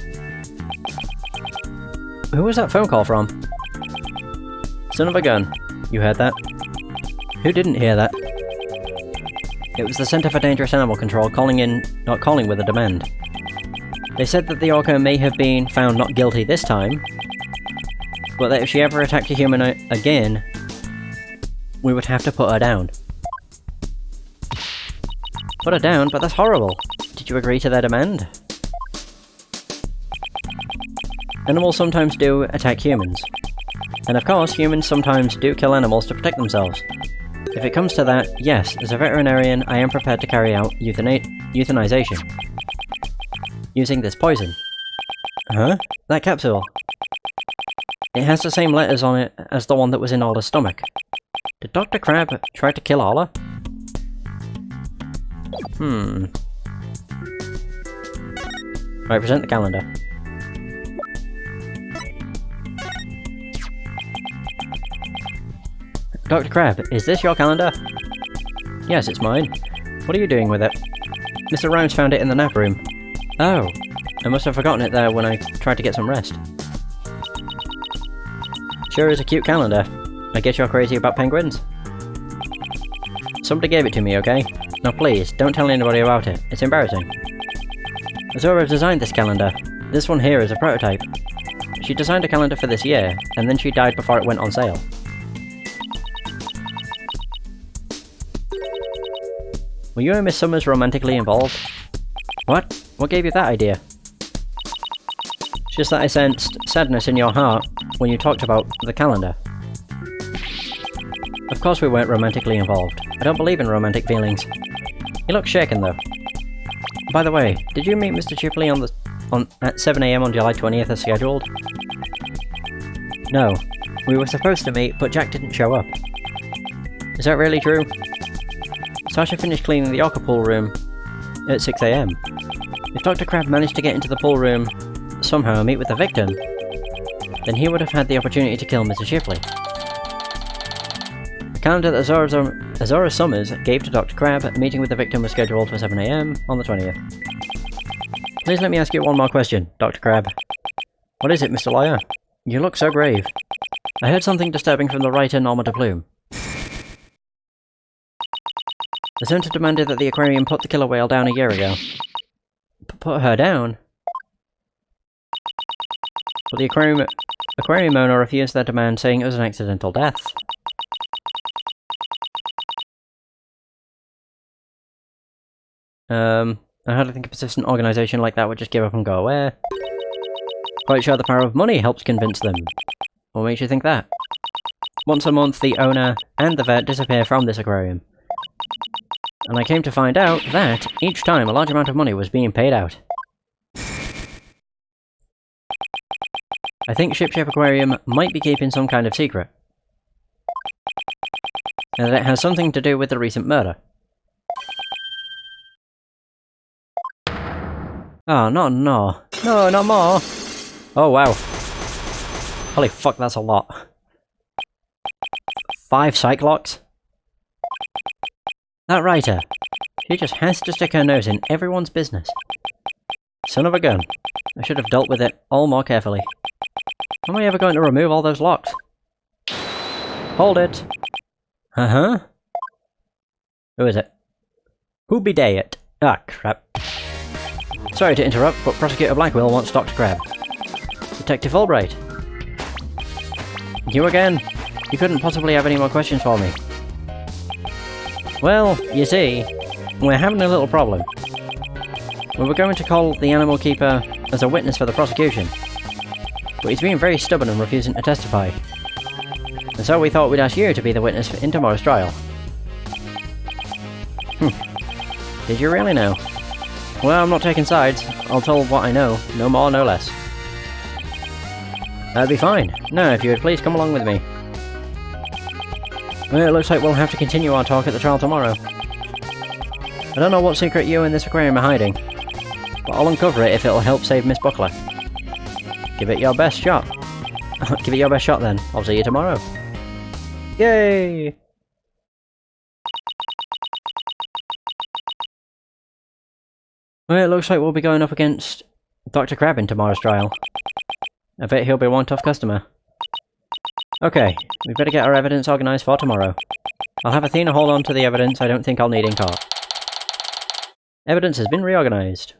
A: Who was that phone call from? Son of a gun. You heard that? Who didn't hear that? It was the Centre for Dangerous Animal Control not calling with a demand. They said that the orca may have been found not guilty this time, but that if she ever attacked a human again, we would have to put her down. Put her down? But that's horrible! Did you agree to their demand? Animals sometimes do attack humans. And of course, humans sometimes do kill animals to protect themselves. If it comes to that, yes, as a veterinarian, I am prepared to carry out euthanization. Using this poison. Huh? That capsule. It has the same letters on it as the one that was in Ola's stomach. Did Dr. Crab try to kill Ola? Right, present the calendar. Dr. Crab, is this your calendar? Yes, it's mine. What are you doing with it? Mr. Rhymes found it in the nap room. Oh, I must have forgotten it there when I tried to get some rest. Sure is a cute calendar. I guess you're crazy about penguins? Somebody gave it to me, okay? Now please, don't tell anybody about it. It's embarrassing. Azura designed this calendar. This one here is a prototype. She designed a calendar for this year, and then she died before it went on sale. Were you and Miss Summers romantically involved? What? What gave you that idea? It's just that I sensed sadness in your heart when you talked about the calendar. Of course we weren't romantically involved. I don't believe in romantic feelings. You look shaken though. By the way, did you meet Mr. Chipley at 7 AM on July 20th as scheduled? No. We were supposed to meet, but Jack didn't show up. Is that really true? Sasha finished cleaning the Orca pool room at 6 AM. If Dr. Crab managed to get into the pool room, somehow and meet with the victim, then he would have had the opportunity to kill Mr. Chipley. The calendar that Azora Summers gave to Dr. Crab, a meeting with the victim was scheduled for 7 AM on the 20th. Please let me ask you one more question, Dr. Crab. What is it, Mr. Lawyer? You look so grave. I heard something disturbing from the writer Norma de Plume. The centre demanded that the aquarium put the killer whale down a year ago. Put her down? But the aquarium owner refused their demand, saying it was an accidental death. I hardly think a persistent organisation like that would just give up and go away. Quite sure the power of money helps convince them. What makes you think that? Once a month, the owner and the vet disappear from this aquarium. And I came to find out that, each time, a large amount of money was being paid out. I think Ship Shape Aquarium might be keeping some kind of secret. And that it has something to do with the recent murder. Oh, no. No, not more! Oh, wow. Holy fuck, that's a lot. 5 Cyclops? That writer. She just has to stick her nose in everyone's business. Son of a gun. I should have dealt with it all more carefully. How am I ever going to remove all those locks? Hold it! Uh-huh? Who is it? Who be day it? Ah, crap. Sorry to interrupt, but Prosecutor Blackwell wants Dr. Crab. Detective Albright. You again? You couldn't possibly have any more questions for me. Well, you see, we're having a little problem. We were going to call the animal keeper as a witness for the prosecution, but he's being very stubborn and refusing to testify. And so we thought we'd ask you to be the witness in tomorrow's trial. Did you really know? Well, I'm not taking sides. I'll tell what I know, no more, no less. That'd be fine. Now, if you would please come along with me. Well, it looks like we'll have to continue our talk at the trial tomorrow. I don't know what secret you and this aquarium are hiding, but I'll uncover it if it'll help save Miss Buckler. Give it your best shot. Give it your best shot then. I'll see you tomorrow. Yay! Well, it looks like we'll be going up against Dr. Crab in tomorrow's trial. I bet he'll be one tough customer. Okay, we better get our evidence organised for tomorrow. I'll have Athena hold on to the evidence I don't think I'll need in court. Evidence has been reorganised.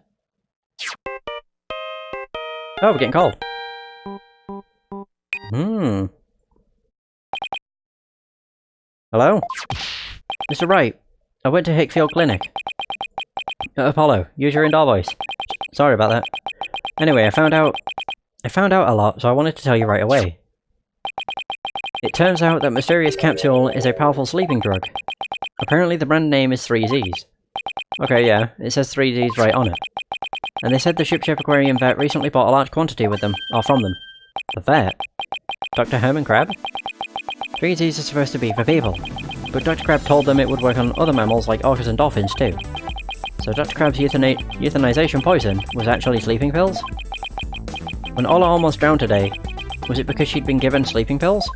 A: Oh, we're getting called. Hello? Mr. Wright, I went to Hickfield Clinic. Apollo, use your indoor voice. Sorry about that. Anyway, I found out a lot, so I wanted to tell you right away. It turns out that Mysterious Capsule is a powerful sleeping drug. Apparently the brand name is 3Z's. Okay, yeah, it says 3Z's right on it. And they said the Ship Shape Aquarium vet recently bought a large quantity with them, or from them. The vet? Dr. Herman Crab? 3Z's are supposed to be for people, but Dr. Crab told them it would work on other mammals like orcas and dolphins too. So Dr. Crab's euthanization poison was actually sleeping pills? When Ola almost drowned today, was it because she'd been given sleeping pills?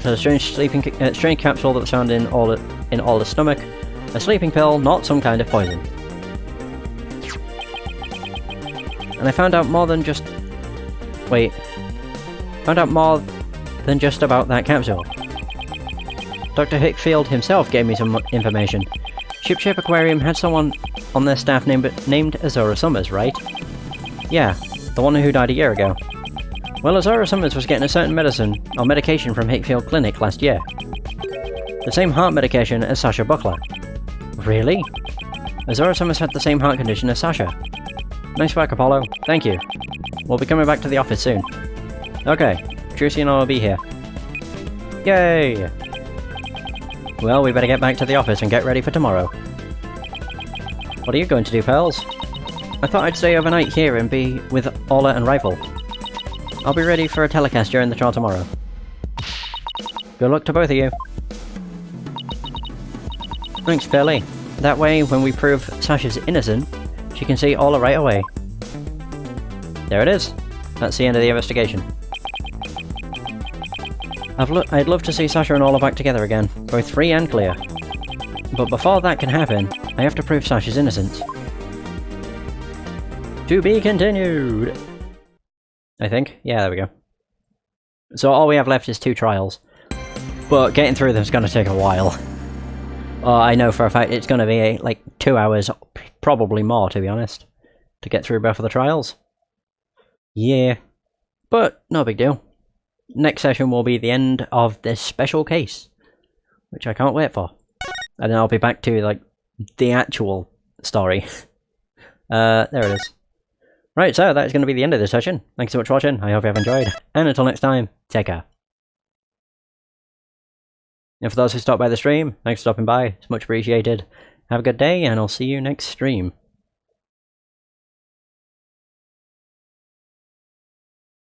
A: So a strange capsule that was found in Ola's stomach. A sleeping pill, not some kind of poison. And I found out more than just... Wait. Found out more than just about that capsule. Dr. Hickfield himself gave me some information. Shipshape Aquarium had someone on their staff named Azora Summers, right? Yeah, the one who died a year ago. Well, Azora Summers was getting a certain medicine or medication from Hickfield Clinic last year. The same heart medication as Sasha Buckler. Really? Azora Summers had the same heart condition as Sasha. Nice work, Apollo. Thank you. We'll be coming back to the office soon. Okay, Trucy and I will be here. Yay! Well, we better get back to the office and get ready for tomorrow. What are you going to do, Pearls? I thought I'd stay overnight here and be with Ola and Rifle. I'll be ready for a telecast during the trial tomorrow. Good luck to both of you. Thanks, Pearly. That way, when we prove Sasha's innocent, she can see Ola right away. There it is. That's the end of the investigation. I'd love to see Sasha and Ola back together again, both free and clear. But before that can happen, I have to prove Sasha's innocence. To be continued! I think. Yeah, there we go. So all we have left is 2 trials. But getting through them is going to take a while. I know for a fact it's going to be like 2 hours, probably more to be honest, to get through both of the trials. Yeah. But no big deal. Next session will be the end of this special case, which I can't wait for. And then I'll be back to, like, the actual story. There it is. Right, so that's going to be the end of this session. Thanks so much for watching, I hope you have enjoyed, and until next time, take care. And for those who stopped by the stream, thanks for stopping by, it's much appreciated. Have a good day, and I'll see you next stream.